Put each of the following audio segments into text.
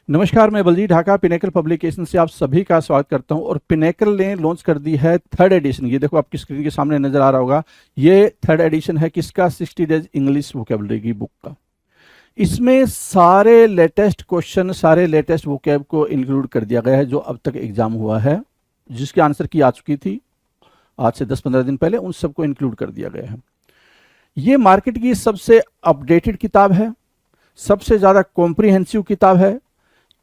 नमस्कार, मैं Baljeet Dhaka pinnacle publication से आप सभी का स्वागत करता हूं। और पिनेकल ने लॉन्च कर दी है थर्ड एडिशन। ये देखो आपकी स्क्रीन के सामने नजर आ रहा होगा। ये थर्ड एडिशन है किसका? 60 डेज इंग्लिश वोकेबलरी की बुक का। इसमें सारे लेटेस्ट क्वेश्चन, सारे लेटेस्ट वोकेब को इंक्लूड कर दिया गया है जो अब तक एग्जाम हुआ है, जिसकी आंसर की आ चुकी थी आज से 10-15 दिन पहले, उन सबको इंक्लूड कर दिया गया है। ये मार्केट की सबसे अपडेटेड किताब है, सबसे ज़्यादा कॉम्प्रिहेंसिव किताब है।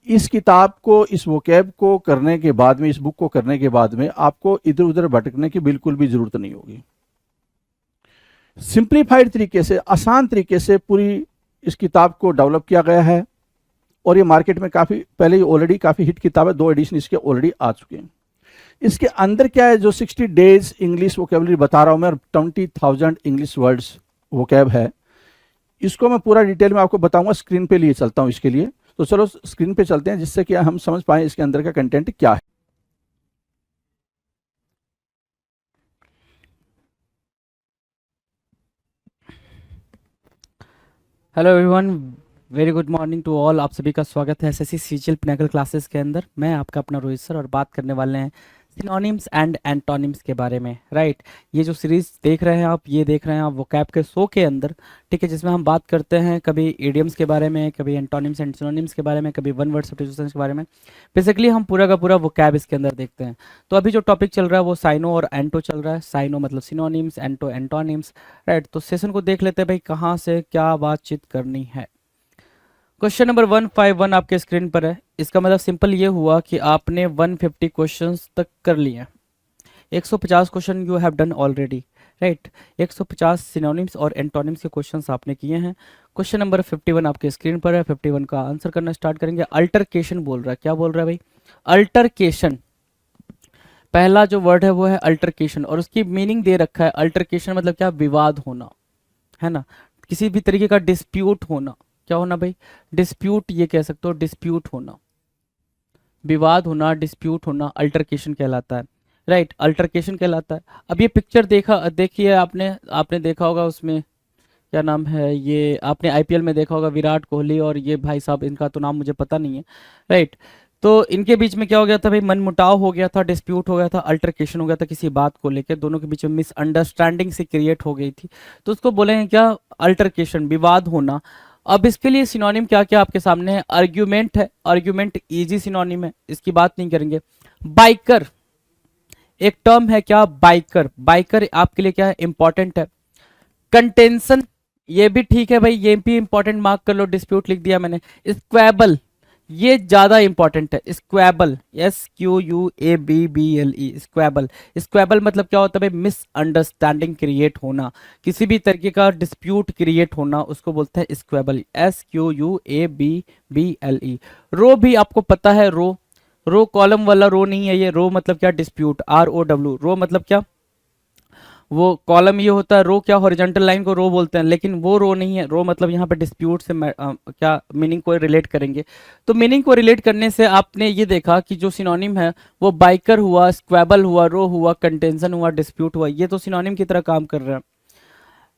इस किताब को, इस वोकैब को करने के बाद में, इस बुक को करने के बाद में आपको इधर उधर भटकने की बिल्कुल भी जरूरत नहीं होगी। सिंप्लीफाइड तरीके से, आसान तरीके से पूरी इस किताब को डेवलप किया गया है। और ये मार्केट में काफ़ी पहले ही ऑलरेडी काफ़ी हिट किताब है, 2 एडिशन इसके ऑलरेडी आ चुके हैं। इसके अंदर क्या है, जो 60 डेज इंग्लिश वोकेबलरी बता रहा हूं मैं, 20,000 इंग्लिश वर्ड्स वोकैब है, इसको मैं पूरा डिटेल में आपको बताऊंगा। स्क्रीन पे लिए चलता हूं इसके लिए, तो चलो स्क्रीन पे चलते हैं जिससे कि हम समझ पाएं इसके अंदर का कंटेंट क्या है। Hello everyone, very good morning to all. आप सभी का स्वागत है एसएससी सीजीएल पिनेकल क्लासेस के अंदर। मैं आपका अपना रोहित सर और बात करने वाले हैं सिनोनिम्स एंड एंटोनिम्स के बारे में। राइट, ये जो सीरीज देख रहे हैं आप, ये देख रहे हैं आप वोकैब के शो के अंदर, ठीक है, जिसमें हम बात करते हैं कभी इडियम्स के बारे में, कभी एंटोनिम्स एंड सिनोनिम्स के बारे में, कभी वन वर्ड सब्स्टिट्यूशंस के बारे में। बेसिकली हम पूरा का पूरा वोकैब इसके अंदर देखते हैं। तो अभी जो टॉपिक चल रहा है वो साइनो और एंटो चल रहा है। साइनो मतलब सिनोनिम्स, एंटो एंटोनिम्स। राइट, तो सेशन को देख लेते हैं भाई, कहाँ से क्या बातचीत करनी है। क्वेश्चन नंबर 151 आपके स्क्रीन पर है। इसका मतलब सिंपल ये हुआ कि आपने 150 क्वेश्चंस तक कर लिए। 150 question you have done already. Right, 150 synonyms और एंटोनिम्स के क्वेश्चंस आपने किए हैं। क्वेश्चन नंबर 51 आपके स्क्रीन पर है। 51 का आंसर करना स्टार्ट करेंगे। अल्टरकेशन बोल रहा है। क्या बोल रहा है भाई? अल्टरकेशन। पहला जो वर्ड है वो है अल्टरकेशन, और उसकी मीनिंग दे रखा है। अल्टरकेशन मतलब क्या? विवाद होना, है ना, किसी भी तरीके का डिस्प्यूट होना। क्या होना भाई? डिस्प्यूट, ये कह सकते हो डिस्प्यूट होना, विवाद होना, डिस्प्यूट होना, अल्टरकेशन कहलाता है। राइट, अल्टरकेशन कहलाता है। अब ये पिक्चर देखिए आपने आपने देखा होगा, उसमें क्या नाम है, ये आपने आईपीएल में देखा होगा, विराट कोहली और ये भाई साहब, इनका तो नाम मुझे पता नहीं है। राइट, तो इनके बीच में क्या हो गया था भाई? मनमुटाव हो गया था, डिस्प्यूट हो गया था, अल्टरकेशन हो गया था किसी बात को लेकर। दोनों के बीच में मिसअंडरस्टैंडिंग से क्रिएट हो गई थी, तो उसको बोलेंगे क्या? अल्टरकेशन, विवाद होना। अब इसके लिए सिनोनिम क्या क्या आपके सामने है? आर्ग्यूमेंट है, आर्ग्यूमेंट इजी सिनोनिम है, इसकी बात नहीं करेंगे। बाइकर एक टर्म है, क्या? बाइकर, बाइकर आपके लिए क्या है? इंपॉर्टेंट है। कंटेंशन, ये भी ठीक है भाई, ये भी इंपॉर्टेंट, मार्क कर लो, डिस्प्यूट लिख दिया मैंने। स्क्वेबल, ये ज्यादा इंपॉर्टेंट है। Squabble, SQUABBLE, squabble. स्क्वेबल मतलब क्या होता है भाई? मिसअंडरस्टैंडिंग क्रिएट होना, किसी भी तरीके का डिस्प्यूट क्रिएट होना, उसको बोलते हैं स्क्वेबल। SQUABBLE। रो भी आपको पता है, रो, रो कॉलम वाला रो नहीं है ये। रो मतलब क्या? Dispute, ROW। रो मतलब क्या? वो कॉलम ये होता है। रो क्या? हॉरिजॉन्टल लाइन को रो बोलते हैं, लेकिन वो रो नहीं है। रो मतलब यहाँ पे डिस्प्यूट से क्या मीनिंग को रिलेट करेंगे। तो मीनिंग को रिलेट करने से आपने ये देखा कि जो सिनोनिम है वो बाइकर हुआ, स्क्वेबल हुआ, रो हुआ, कंटेंशन हुआ, डिस्प्यूट हुआ, ये तो सिनोनिम की तरह काम कर रहे हैं।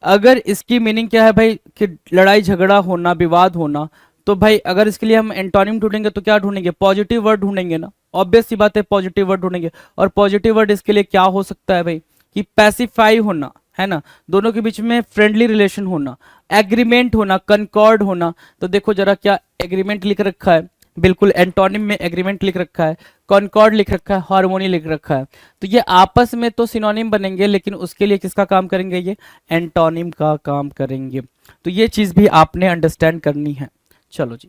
अगर इसकी मीनिंग क्या है भाई? कि लड़ाई झगड़ा होना, विवाद होना, तो भाई अगर इसके लिए हम एंटोनिम ढूंढेंगे तो क्या ढूंढेंगे? पॉजिटिव वर्ड ढूंढेंगे ना, ऑब्वियस सी बात है, पॉजिटिव वर्ड ढूंढेंगे। और पॉजिटिव वर्ड इसके लिए क्या हो सकता है भाई? कि पैसिफाई होना, है ना, दोनों के बीच में फ्रेंडली रिलेशन होना, एग्रीमेंट होना, कंकॉर्ड होना। तो देखो जरा, क्या एग्रीमेंट लिख रखा है? बिल्कुल, एंटोनिम में एग्रीमेंट लिख रखा है, कॉनकॉर्ड लिख रखा है, हार्मोनी लिख रखा है। तो ये आपस में तो सिनोनिम बनेंगे, लेकिन उसके लिए किसका काम करेंगे? ये एंटोनिम का काम करेंगे। तो ये चीज भी आपने अंडरस्टैंड करनी है। चलो जी,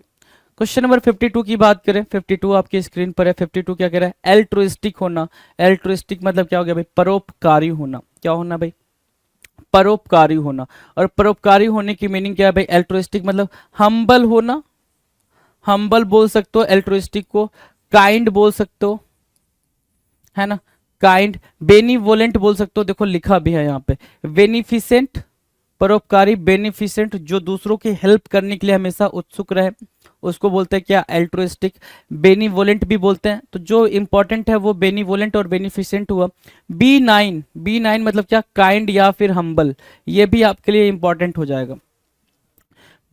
क्वेश्चन नंबर 52 की बात करें। 52 आपकी स्क्रीन पर है। 52 क्या कह रहा है? एल्ट्रुइस्टिक होना। एल्ट्रुइस्टिक मतलब क्या हो गया भाई? परोपकारी होना। क्या होना भाई? परोपकारी होना। और परोपकारी होने की मीनिंग क्या है भाई? एल्ट्रुइस्टिक मतलब हम्बल होना, हम्बल बोल सकते हो एल्ट्रुइस्टिक को। काइंड बोल सकते हो, है ना, काइंड। बेनीवोलेंट बोल सकते हो, देखो लिखा भी है यहाँ पे। बेनिफिसेंट, परोपकारी, बेनिफिसेंट, जो दूसरों की हेल्प करने के लिए हमेशा उत्सुक रहे, उसको बोलते हैं क्या? एल्ट्रुइस्टिक। बेनीवोलेंट भी बोलते हैं। तो जो इंपॉर्टेंट है वो बेनीवोलेंट और बेनिफिसेंट हुआ। B9, B9 मतलब क्या? काइंड या फिर हम्बल, ये भी आपके लिए इंपॉर्टेंट हो जाएगा।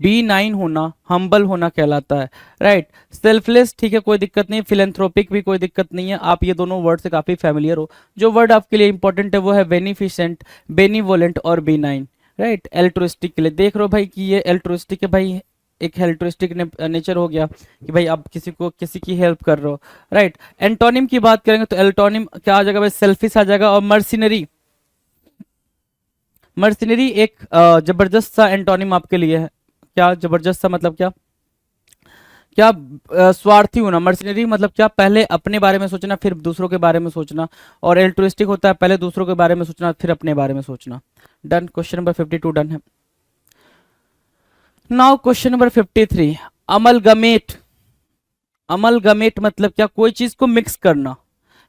B9 होना, हम्बल होना कहलाता है, राइट। सेल्फलेस, ठीक है, कोई दिक्कत नहीं। फिलेंथ्रोपिक भी कोई दिक्कत नहीं है, आप ये दोनों वर्ड से काफी फैमिलियर हो। जो वर्ड आपके लिए इंपॉर्टेंट है वो है बेनिफिसेंट, बेनिवोलेंट और B9, राइट। एल्ट्रुइस्टिक के लिए देख रहे हो भाई कि ये एल्ट्रुइस्टिक है भाई, एक एल्ट्रुइस्टिक नेचर हो गया कि भाई आप किसी की हेल्प कर रहे हो, राइट। एंटोनिम की बात करेंगे तो एंटोनिम क्या आ जाएगा भाई, सेल्फिश आ जाएगा। और मर्सिनरी, मर्सिनरी एक जबरदस्त सा एंटोनिम आपके लिए है। क्या जबरदस्त सा मतलब क्या, क्या स्वार्थी होना। मर्सिनरी मतलब क्या, पहले अपने बारे में सोचना फिर दूसरों के बारे में सोचना। और एल्ट्रुइस्टिक होता है पहले दूसरों के बारे में सोचना फिर अपने बारे में सोचना। डन, क्वेश्चन नंबर 52 डन है। Now question number 53, amalgamate. Amalgamate मतलब क्या, कोई चीज को मिक्स करना,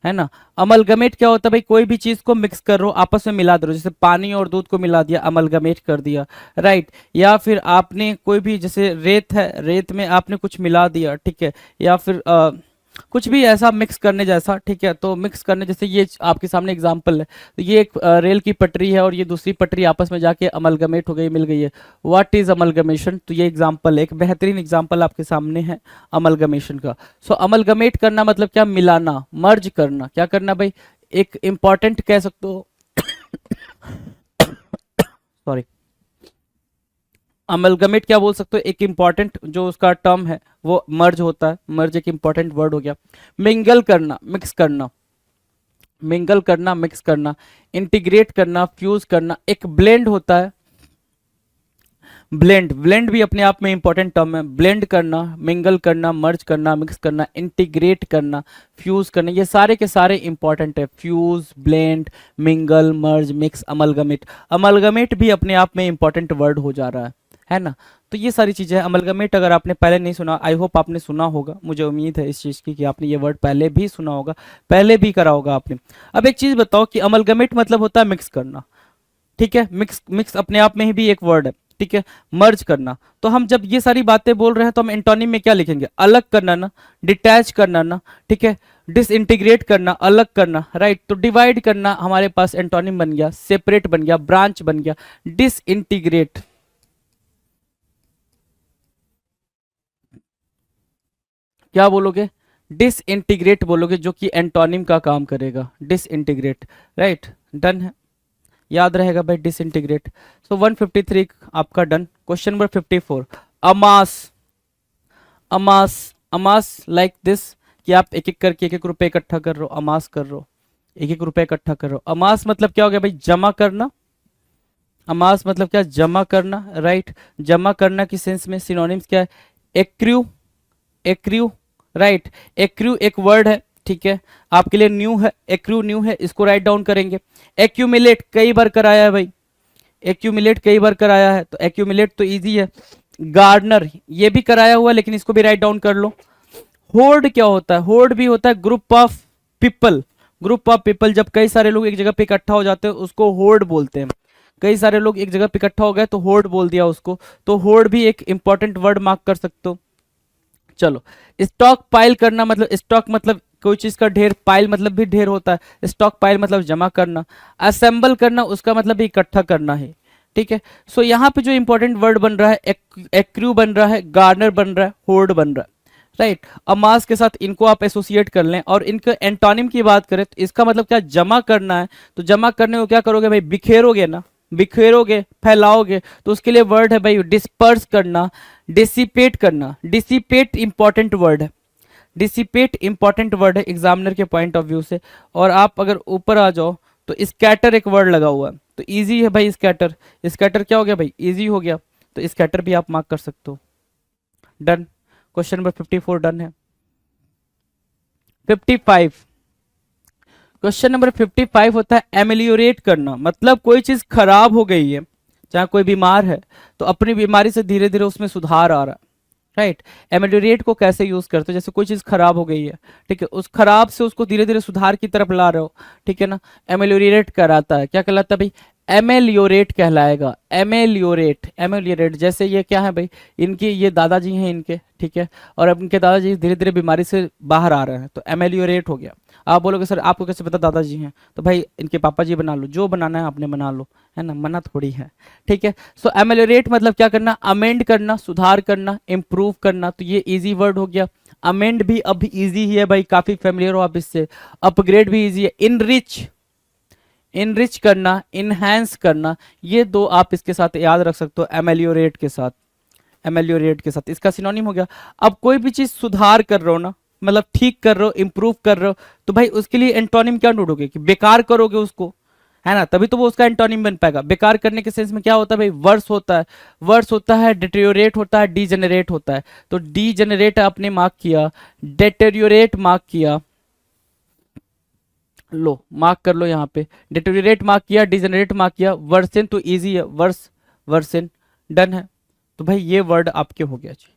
है ना। अमलगमेट क्या होता है भाई, कोई भी चीज को मिक्स कर रहे हो, आपस में मिला दे रहे हो, जैसे पानी और दूध को मिला दिया, अमलगमेट कर दिया, राइट। या फिर आपने कोई भी, जैसे रेत है, रेत में आपने कुछ मिला दिया, ठीक है। या फिर कुछ भी ऐसा मिक्स करने जैसा, ठीक है। तो मिक्स करने जैसे ये आपके सामने एग्जांपल है, तो ये एक रेल की पटरी है और ये दूसरी पटरी आपस में जाके अमलगमेट हो गई, मिल गई है। व्हाट इज अमलगमेशन, तो ये एग्जांपल है, एक बेहतरीन एग्जांपल आपके सामने है अमलगमेशन का। सो अमलगमेट करना मतलब क्या, मिलाना, मर्ज करना। क्या करना भाई, एक इंपॉर्टेंट कह सकते हो सॉरी, अमलगमेट क्या बोल सकते हो, एक इंपॉर्टेंट जो उसका टर्म है वो मर्ज होता है। मर्ज एक इंपॉर्टेंट वर्ड हो गया। मिंगल करना, मिक्स करना, मिंगल करना, मिक्स करना। इंटीग्रेट करना, फ्यूज करना। एक ब्लेंड होता है, ब्लेंड, ब्लेंड भी अपने आप में इंपॉर्टेंट टर्म है। ब्लेंड करना, मिंगल करना, मर्ज करना, मिक्स करना, इंटीग्रेट करना, फ्यूज करना, ये सारे के सारे इंपॉर्टेंट है। फ्यूज, ब्लेंड, मिंगल, मर्ज, मिक्स, अमलगमेट। अमलगमेट भी अपने आप में इंपॉर्टेंट वर्ड हो जा रहा है ना। तो ये सारी चीजें हैं। अमलगमेट अगर आपने पहले नहीं सुना, आई होप आपने सुना होगा, मुझे उम्मीद है इस चीज की कि आपने ये वर्ड पहले भी सुना होगा, पहले भी करा होगा आपने। अब एक चीज बताओ कि अमलगमेट मतलब होता है मिक्स करना, ठीक है। मिक्स, मिक्स अपने आप में ही भी एक वर्ड है, ठीक है। मर्ज करना, तो हम जब ये सारी बातें बोल रहे हैं तो हम एंटोनिम में क्या लिखेंगे, अलग करना ना, डिटैच करना ना, ठीक है। डिसइंटीग्रेट करना, अलग करना, राइट। तो डिवाइड करना हमारे पास एंटोनिम बन गया, सेपरेट बन गया, ब्रांच बन गया। डिसइंटीग्रेट, क्या बोलोगे, डिसइंटीग्रेट बोलोगे, जो कि एंटोनिम का काम करेगा, डिसइंटीग्रेट, राइट। डन है, याद रहेगा भाई डिसइंटीग्रेट। सो 153 आपका done. Question number 54, amass. Amass, amass like this, कि आप एक एक करके एक एक रुपए इकट्ठा कर रहे हो, अमास कर रहे हो, एक एक रुपए इकट्ठा कर रहे हो। अमास मतलब क्या हो गया भाई, जमा करना। अमास मतलब क्या, जमा करना, राइट। जमा करना की सेंस में सिनोनिम्स क्या है, एक्रू, एक्रू, राइट। एक्रू एक वर्ड है, ठीक है। आपके लिए न्यू है, एक्रू न्यू है, इसको राइट डाउन करेंगे। एक्यूमिलेट कई बार कराया है भाई, एक्यूमिलेट कई बार कराया है, तो एक्यूमिलेट तो इजी है। गार्डनर ये भी कराया हुआ, लेकिन इसको भी राइट डाउन कर लो। होर्ड क्या होता है, होर्ड भी होता है group of people, group of people, जब कई सारे लोग एक जगह पे इकट्ठा हो जाते हैं उसको होर्ड बोलते हैं। कई सारे लोग एक जगह पे इकट्ठा हो गए तो होर्ड बोल दिया उसको, तो होर्ड भी एक इंपॉर्टेंट वर्ड मार्क कर सकते हो। चलो, स्टॉक पाइल करना मतलब, स्टॉक मतलब कोई चीज का ढेर, पाइल मतलब भी ढेर होता है, स्टॉक पाइल मतलब जमा करना। असेंबल करना उसका मतलब भी इकट्ठा करना है, ठीक है। सो यहाँ पे जो इंपॉर्टेंट वर्ड बन रहा है, एक्रू बन रहा है, गार्नर बन रहा है, होर्ड बन रहा है, राइट। अमास के साथ इनको आप एसोसिएट कर लें। और इनके एंटोनिम की बात करें तो इसका मतलब क्या, जमा करना है। तो जमा करने को क्या करोगे भाई, बिखेरोगे ना, बिखेरोगे, फैलाओगे, तो उसके लिए वर्ड है भाई डिस्पर्स करना, डिसिपेट करना। डिसिपेट इंपॉर्टेंट वर्ड है, डिसिपेट इंपॉर्टेंट वर्ड है एग्जामिनर के पॉइंट ऑफ व्यू से। और आप अगर ऊपर आ जाओ तो स्कैटर एक वर्ड लगा हुआ है, तो इजी है भाई स्कैटर। स्कैटर क्या हो गया भाई, इजी हो गया, तो स्कैटर भी आप मार्क कर सकते हो। डन, क्वेश्चन नंबर 54 डन है। 55, क्वेश्चन नंबर 55 होता है एमेलियोरेट करना, मतलब कोई चीज खराब हो गई है, चाहे कोई बीमार है तो अपनी बीमारी से धीरे धीरे उसमें सुधार आ रहा है, राइट। एमेलियोरेट को कैसे यूज करते हो, जैसे कोई चीज खराब हो गई है, ठीक है, उस खराब से उसको धीरे धीरे सुधार की तरफ ला रहे हो, ठीक है ना। एमेलियोरेट कराता है, क्या कहलाता है भाई, एमेलियोरेट कहलाएगा। एमेलियोरेट, एमेलियोरेट जैसे ये क्या है भाई, इनकी ये दादाजी हैं इनके, ठीक है, और अब इनके दादाजी धीरे धीरे बीमारी से बाहर आ रहे हैं, तो एमेलियोरेट हो गया। आप बोलोगे सर आपको कैसे पता दादाजी हैं, तो भाई इनके पापा जी बना लो, जो बनाना है आपने बना लो, है ना, मना थोड़ी है, ठीक है। सो एमेलियोरेट मतलब क्या करना, अमेंड करना, सुधार करना, इम्प्रूव करना, तो ये इजी वर्ड हो गया। अमेंड भी अब इजी ही है भाई, काफी फेमिलियर हो आप इससे। अपग्रेड भी इजी है। इनरिच, इनरिच करना, इनहेंस करना, ये दो आप इसके साथ याद रख सकते हो एमेलियोरेट के साथ। एमेलियोरेट के साथ इसका सिनोनिम हो गया। अब कोई भी चीज सुधार कर रहे हो ना, मतलब ठीक कर रहे हो, इंप्रूव कर रहे हो, तो भाई उसके लिए एंटोनिम क्या ढूंढोगे, कि बेकार करोगे उसको, है ना, तभी तो वो उसका एंटोनिम बन पाएगा। बेकार करने के सेंस में क्या होता है भाई, वर्स होता है, वर्स होता है, डिटेरियोरेट होता है, डीजेनरेट होता है। तो डीजेनरेट आपने मार्क किया, डेटेरियोरेट मार्क किया, लो मार्क कर लो यहाँ पे, डिटेरियोरेट मार्क किया, डिजेनरेट मार्क किया, वर्सन तो इजी है, वर्स, वर्सन, डन है। तो भाई ये वर्ड आपके हो गया जी।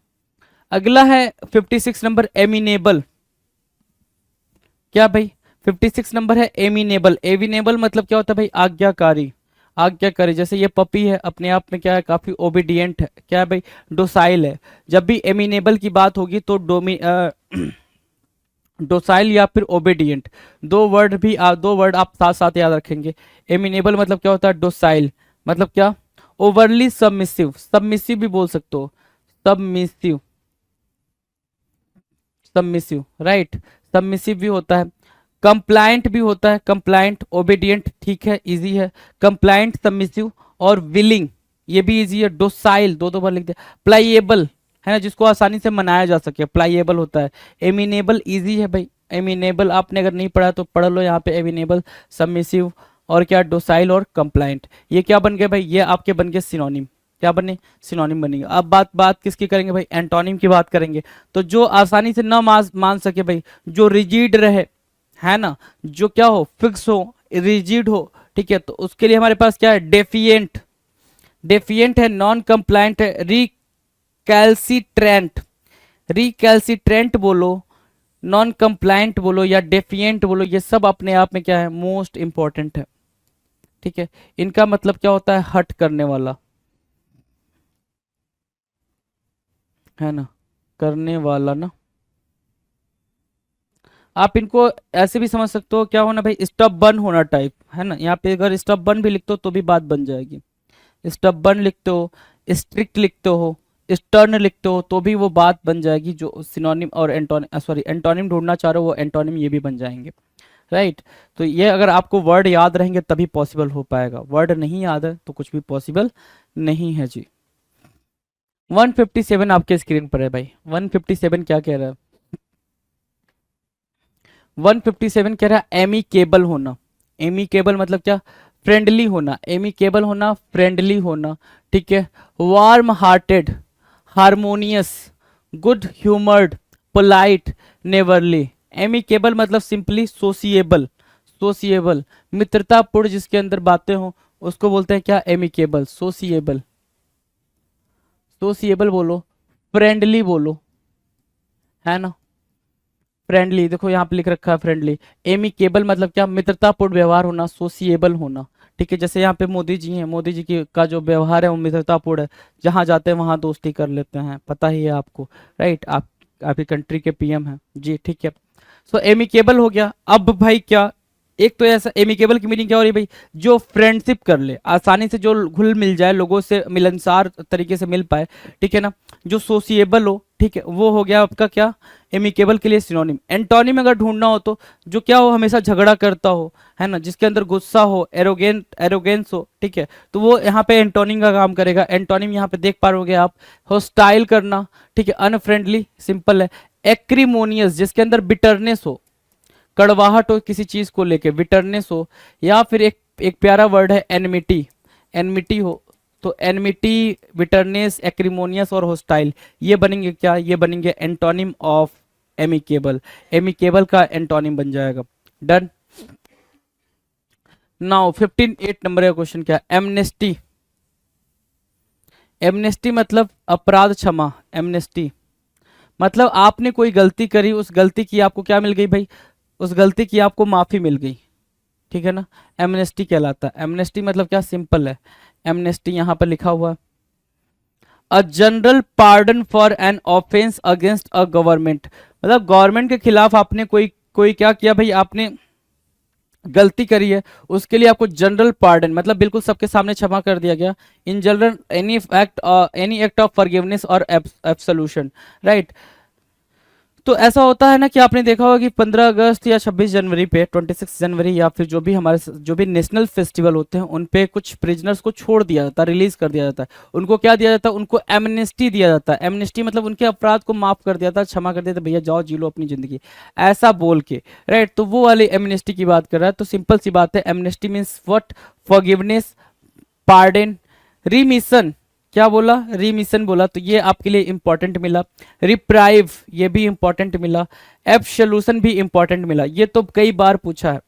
अगला है 56 नंबर, एमिनेबल। क्या भाई 56 नंबर है एमिनेबल। एमिनेबल मतलब क्या होता है भाई, आज्ञाकारी, आज्ञाकारी। जैसे ये पपी है, अपने आप में क्या है, काफी ओबीडियंट है, क्या है भाई, डोसाइल है। जब भी एमिनेबल की बात होगी तो डोसाइल या फिर ओबीडियंट, दो वर्ड आप साथ साथ याद रखेंगे। एमिनेबल मतलब क्या होता है, डोसाइल मतलब क्या, ओवरली सबमिसिव, सबमिसिव भी बोल सकते हो, सबमिसिव, सबमिसिव, राइट, सबमिसिव भी होता है। कंप्लाइंट भी होता है, कंप्लाइंट, ओबीडियंट, ठीक है, इजी है। कंप्लाइंट, सबमिसिव और विलिंग, ये भी इजी है। डोसाइल दो दो बार लिख दिया। प्लाइएबल है ना, जिसको आसानी से मनाया जा सके, प्लाइएबल होता है। एमिनेबल इजी है भाई, एमिनेबल आपने अगर नहीं पढ़ा तो पढ़ लो यहाँ पे, एमिनेबल, सबमिसिव और क्या, डोसाइल और कंप्लाइंट। ये क्या बन गए भाई, ये आपके बन गए सिनोनिम। क्या बने, सिनोनिम बनेंगे। अब बात बात किसकी करेंगे भाई, एंटोनिम की बात करेंगे। तो जो आसानी से न मान सके भाई, जो रिजिड रहे, है ना, जो क्या हो, फिक्स हो, रिजिड हो, ठीक है, तो उसके लिए हमारे पास क्या है, डेफिएंट, डेफिएंट है, नॉन कंप्लायंट है, रिकैल्सिट्रेंट, रिकैल्सिट्रेंट बोलो, नॉन कंप्लायंट बोलो या डेफिएंट बोलो, ये सब अपने आप में क्या है, मोस्ट इंपॉर्टेंट है, ठीक है। इनका मतलब क्या होता है, हट करने वाला, है ना, करने वाला ना। आप इनको ऐसे भी समझ सकते हो, क्या होना भाई, स्टबबर्न होना टाइप, है ना। यहाँ पे अगर स्टबबर्न भी लिखते हो तो भी बात बन जाएगी। स्टबबर्न लिखते हो, स्ट्रिक्ट लिखते हो, स्टर्न लिखते हो तो भी वो बात बन जाएगी। जो सिनोनिम और एंटोनिम, सॉरी एंटोनिम ढूंढना चाह रहे हो वो एंटोनिम ये भी बन जाएंगे, राइट। तो ये अगर आपको वर्ड याद रहेंगे तभी पॉसिबल हो पाएगा, वर्ड नहीं याद है तो कुछ भी पॉसिबल नहीं है जी। 157 आपके स्क्रीन पर है भाई। 157 क्या कह रहा है, 157 कह रहा है एमिकेबल होना। एमिकेबल मतलब क्या, फ्रेंडली होना, एमिकेबल होना, फ्रेंडली होना, ठीक है। Warm hearted, harmonious, good humoured, polite, neighbourly. Amicable मतलब सिंपली सोसिएबल, सोसिएबल, मित्रतापूर्ण जिसके अंदर बातें हो उसको बोलते हैं क्या, एमिकेबल, सोसिएबल, सोसिएबल बोलो, फ्रेंडली बोलो, है ना, फ्रेंडली, देखो यहाँ पे लिख रखा है फ्रेंडली। एमिकेबल मतलब क्या, मित्रतापूर्ण व्यवहार होना, सोसिएबल होना, ठीक है। जैसे यहाँ पे मोदी जी हैं, मोदी जी की का जो व्यवहार है वो मित्रतापूर्ण है, जहाँ जाते हैं वहां दोस्ती कर लेते हैं, पता ही है आपको, राइट, आप आपकी कंट्री के पीएम हैं जी, ठीक है। सो एमिकेबल हो गया। अब भाई क्या, एक तो ऐसा एमिकेबल की मीनिंग क्या हो रही है भाई, जो फ्रेंडशिप कर ले, आसानी से जो घुल मिल जाए, लोगों से मिलनसार तरीके से मिल पाए, ठीक है ना, जो सोसिएबल हो, ठीक है, वो हो गया आपका क्या, एमिकेबल के लिए सिनोनिम। एंटोनिम अगर ढूंढना हो तो जो क्या हो, हमेशा झगड़ा करता हो, है ना, जिसके अंदर गुस्सा हो, एरोगेंस हो, ठीक है, तो वो यहाँ पे एंटोनिम का काम करेगा। एंटोनिम यहाँ पे देख पा रहे आप, होस्टाइल करना, ठीक है, अनफ्रेंडली, सिंपल है। एक्रीमोनियस जिसके अंदर बिटरनेस हो, कड़वाहट हो किसी चीज को लेके, बिटरनेस हो, या फिर एक प्यारा वर्ड है एनमिटी, एनमिटी हो, तो एनमिटी, बिटरनेस, एक्रीमोनियस और होस्टाइल, ये बनेंगे क्या, ये बनेंगे एंटोनिम ऑफ एमिकेबल। एमिकेबल का एंटोनिम बन जाएगा, डन। नाउ 58 नंबर का क्वेश्चन क्या, एमनेस्टी। एमनेस्टी मतलब अपराध क्षमा, एमनेस्टी मतलब आपने कोई गलती करी, उस गलती की आपको क्या मिल गई भाई, उस गलती की आपको माफी मिल गई, ठीक है ना, एमनेस्टी कहलाता है। एमनेस्टी मतलब क्या, सिंपल है, एमनेस्टी यहाँ पर लिखा हुआ है, a general pardon for an offence against a government, मतलब गवर्नमेंट के खिलाफ आपने कोई कोई क्या किया भाई, आपने गलती करी है, उसके लिए आपको जनरल पार्डन मतलब बिल्कुल सबके सामने क्षमा कर दिया गया। In general any act of forgiveness और एब्सोल्यूशन, राइट। तो ऐसा होता है ना कि आपने देखा होगा कि 15 अगस्त या 26 जनवरी पे, 26 जनवरी या फिर जो भी हमारे जो भी नेशनल फेस्टिवल होते हैं उन पे कुछ प्रिजनर्स को छोड़ दिया जाता है, रिलीज कर दिया जाता है। उनको क्या दिया जाता है, उनको एमनेस्टी दिया जाता है। एमनेस्टी मतलब उनके अपराध को माफ कर दिया था, क्षमा कर दिया था, भैया जाओ जी लो अपनी जिंदगी, ऐसा बोल के, राइट। तो वो वाली एमनेस्टी की बात कर रहा है। तो सिंपल सी बात है, amnesty means what, forgiveness, pardon, remission, क्या बोला, रिमिशन बोला, तो ये आपके लिए इंपॉर्टेंट मिला। रिप्राइव, ये भी इंपॉर्टेंट मिला। एब्सोल्यूशन भी इंपॉर्टेंट मिला, ये तो कई बार पूछा है,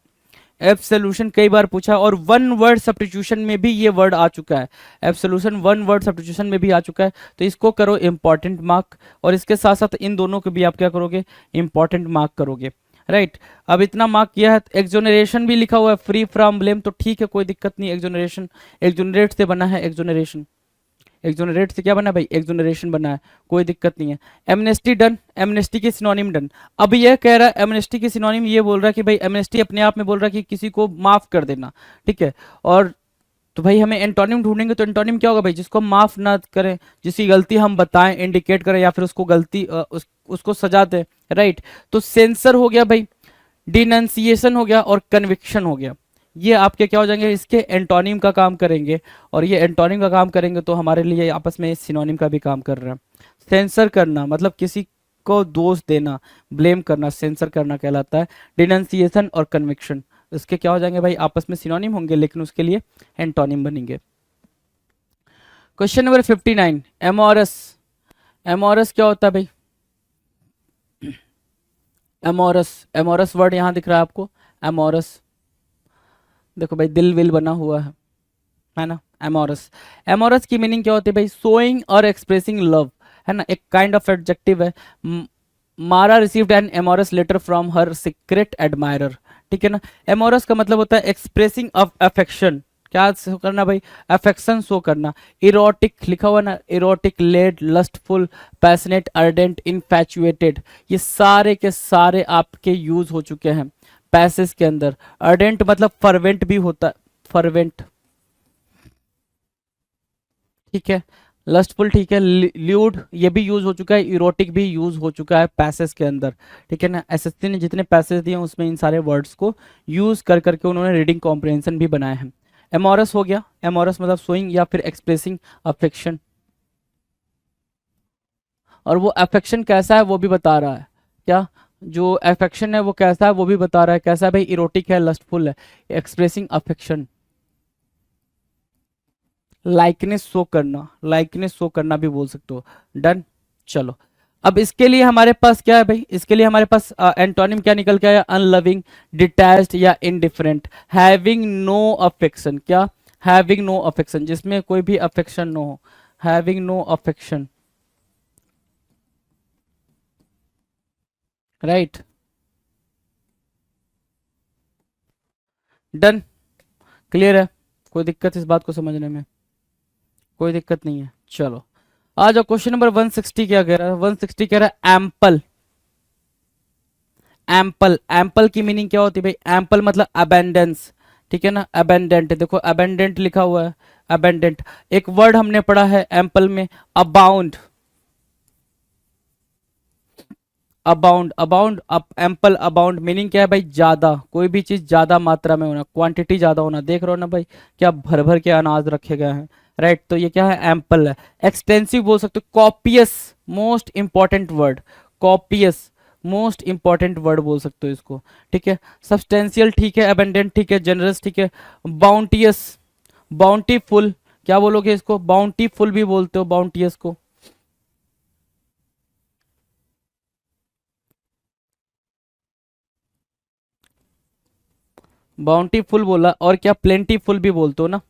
एब्सोल्यूशन कई बार पूछा है, और वन वर्ड सब्स्टिट्यूशन में भी ये वर्ड आ चुका है, एब्सोल्यूशन वन वर्ड सब्स्टिट्यूशन में भी आ चुका है। तो इसको करो इंपॉर्टेंट मार्क, और इसके साथ साथ इन दोनों को भी आप क्या करोगे, इंपॉर्टेंट मार्क करोगे, राइट। अब इतना मार्क किया है, एक्सोनरेशन भी लिखा हुआ है, फ्री फ्रॉम ब्लेम, तो ठीक है कोई दिक्कत नहीं। एक्सोनरेशन, एक्सोनरेट से बना है, एक्सोनरेशन, एक्सोनरेट से क्या बना भाई, एक्सोनरेशन बना है, कोई दिक्कत नहीं है। एमनेस्टी डन, एमनेस्टी की सिनोनिम डन। अब ये कह रहा है एमनेस्टी की सिनोनिम, ये बोल रहा है कि भाई एमनेस्टी अपने आप में बोल रहा है कि किसी को माफ कर देना, ठीक है। और तो भाई हमें एंटोनिम ढूंढेंगे, तो एंटोनिम क्या होगा भाई, जिसको माफ ना करें, जिसकी गलती हम बताएं, इंडिकेट करें, या फिर उसको गलती उसको सजा दें, राइट। तो सेंसर हो गया भाई, डिनंसिएशन हो गया, और कन्विक्शन हो गया। ये आपके क्या हो जाएंगे, इसके एंटोनिम का काम करेंगे, और ये एंटोनिम का काम करेंगे तो हमारे लिए आपस में सिनोनिम का भी काम कर रहे हैं। सेंसर करना मतलब किसी को दोष देना, ब्लेम करना, सेंसर करना कहलाता है। डिनंसिएशन और कन्विक्शन, इसके क्या हो जाएंगे भाई, आपस में सिनोनिम होंगे, लेकिन उसके लिए एंटोनिम बनेंगे। Question number 59, amorous. एमोरस क्या होता है भाई, एमोरस, एमोरस वर्ड यहां दिख रहा है आपको, एमोरस, देखो भाई दिल विल बना हुआ है ना, एमोरस। एमोरस की मीनिंग क्या होती है भाई, सोइंग और एक्सप्रेसिंग लव, है ना, एक काइंड ऑफ एडजेक्टिव है। Mara received an amorous letter from her secret admirer, ठीक है ना। एमोरस का मतलब होता है एक्सप्रेसिंग ऑफ अफेक्शन, क्या शो करना भाई, अफेक्शन शो करना। इरोटिक लिखा हुआ ना, erotic, lewd, lustful, passionate, ardent, infatuated, ये सारे के सारे आपके यूज हो चुके हैं पैसेज के अंदर। अर्डेंट मतलब फर्वेंट भी होता है, फर्वेंट, ठीक है। लस्टफुल, ठीक है। ल्यूड, ये भी यूज हो चुका है, इरोटिक भी यूज हो चुका है पैसेज के अंदर, ठीक है ना। एसएससी ने जितने पैसेज दिए उसमें इन सारे वर्ड्स को यूज कर करके उन्होंने रीडिंग कॉम्प्रिहेंशन भी बनाए हैं। एमोरस हो गया, एमोरस मतलब सोइंग या फिर एक्सप्रेसिंग अफेक्शन, और वो अफेक्शन कैसा है वो भी बता रहा है, क्या, जो अफेक्शन है वो कैसा है वो भी बता रहा है। कैसा है भाई, इरोटिक है, लस्टफुल है, एक्सप्रेसिंग अफेक्शन, लाइकनेस शो करना, लाइकनेस शो करना भी बोल सकते हो। डन, चलो। अब इसके लिए हमारे पास क्या है भाई, इसके लिए हमारे पास एंटोनिम क्या निकल के आया, अनलविंग, डिटैच्ड या इनडिफरेंट, हैविंग नो अफेक्शन, क्या, हैविंग नो अफेक्शन, जिसमें कोई भी अफेक्शन नो हो, having no affection, right. Done, clear है, कोई दिक्कत इस बात को समझने में, कोई दिक्कत नहीं है। चलो आ जाओ, क्वेश्चन नंबर 160 क्या कह रहा है, 160 कह रहा है एम्पल। एम्पल, एम्पल की मीनिंग क्या होती है भाई, एम्पल मतलब अबेंडेंस, ठीक है ना। अबेंडेंट, देखो अबेंडेंट लिखा हुआ है, अबेंडेंट। एक वर्ड हमने पढ़ा है एम्पल में, abound, abound, abound, ample, abound meaning क्या है भाई, ज्यादा, कोई भी चीज ज्यादा मात्रा में होना, क्वांटिटी ज्यादा होना। देख रहे हो ना भाई, क्या भर भर के अनाज रखे गए हैं, राइट। तो ये क्या है, एम्पल है। एक्सटेंसिव बोल सकते हो, copious, most important word, copious, most important word बोल सकते हो इसको, ठीक है। सब्सटेंशियल, ठीक है। अबेंडेंट, ठीक है। जनरस, ठीक है। बाउंटियस, बाउंटीफुल, क्या बोलोगे इसको, बाउंटीफुल भी बोलते हो बाउंटियस को। बाउंटीफुल बोला, और क्या, प्लेंटीफुल भी बोलते हो ना,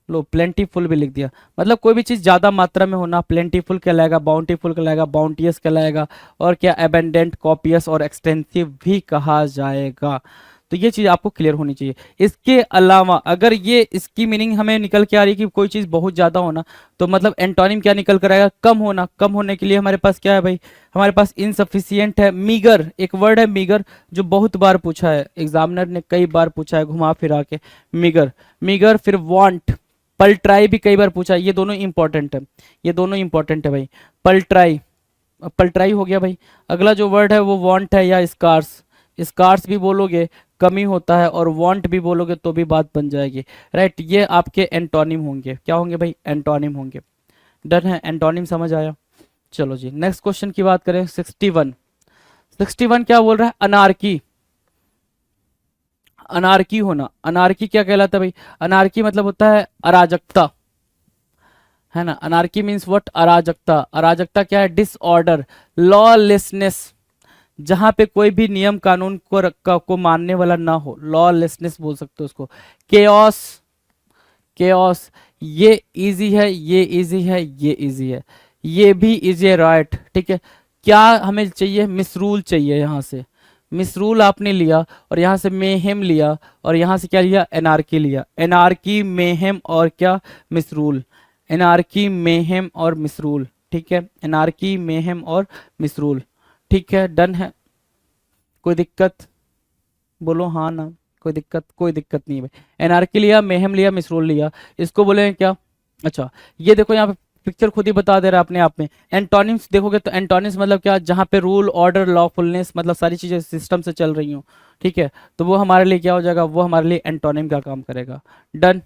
लो प्लेंटीफुल भी लिख दिया। मतलब कोई भी चीज ज्यादा मात्रा में होना, प्लेंटीफुल कहलाएगा, बाउंटीफुल कहलाएगा, बाउंटियस कहलाएगा, और क्या, एबेंडेंट, कॉपियस और एक्सटेंसिव भी कहा जाएगा। तो ये चीज़ आपको क्लियर होनी चाहिए। इसके अलावा अगर ये इसकी मीनिंग हमें निकल के आ रही है कि कोई चीज़ बहुत ज़्यादा होना, तो मतलब एंटोनिम क्या निकल कर आएगा, कम होना। कम होने के लिए हमारे पास क्या है भाई, हमारे पास इनसफिशियंट है। मीगर, एक वर्ड है मीगर जो बहुत बार पूछा है, एग्जामिनर ने कई बार पूछा है घुमा फिरा के, मीगर। मीगर, फिर वांट, पलट्राई भी कई बार पूछा है, ये दोनों इंपॉर्टेंट है, ये दोनों इंपॉर्टेंट है भाई। पलट्राई, पलट्राई हो गया भाई। अगला जो वर्ड है वो वांट है या स्कार्स। स्कार्स भी बोलोगे कमी होता है, और वांट भी बोलोगे तो भी बात बन जाएगी, राइट। ये आपके एंटोनिम होंगे, क्या होंगे भाई, एंटोनिम होंगे। डन है, एंटोनिम समझ आया। चलो जी नेक्स्ट क्वेश्चन की बात करें। 61, 61 क्या बोल रहा है, अनार्की। अनार्की होना, अनार्की क्या कहलाता है भाई, अनार्की मतलब होता है अराजकता, है ना। अनार्की मीन्स व्हाट, अराजकता। अराजकता क्या है, डिसऑर्डर, लॉलेसनेस, जहां पे कोई भी नियम कानून को मानने वाला ना हो, लॉलेसनेस बोल सकते हो उसको। केओस, केओस, ये इजी है, ये इजी है, ये इजी है, ये भी इजी है, राइट, ठीक है। क्या हमें चाहिए, मिसरूल चाहिए। यहाँ से मिसरूल आपने लिया, और यहाँ से मेहेम लिया, और यहाँ से क्या लिया, एनार्की लिया। एनार्की, मेहेम और क्या, मिसरूल। एनार्की, मेहेम और मिसरूल, ठीक है। एनार्की, मेहेम और मिसरूल, ठीक है। डन है, कोई दिक्कत, बोलो हाँ ना, कोई दिक्कत, कोई दिक्कत नहीं है भाई। एनार्की लिया, मेहम लिया, मिसरूल लिया, इसको बोले क्या, अच्छा ये देखो यहाँ पे पिक्चर खुद ही बता दे रहा है अपने आप में। एंटोनिम्स देखोगे तो एंटोनिम्स मतलब क्या, जहाँ पे रूल, ऑर्डर, लॉफुलनेस, मतलब सारी चीजें सिस्टम से चल रही हूँ, ठीक है, तो वो हमारे लिए क्या हो जाएगा, वो हमारे लिए एंटोनिम का काम करेगा। Done.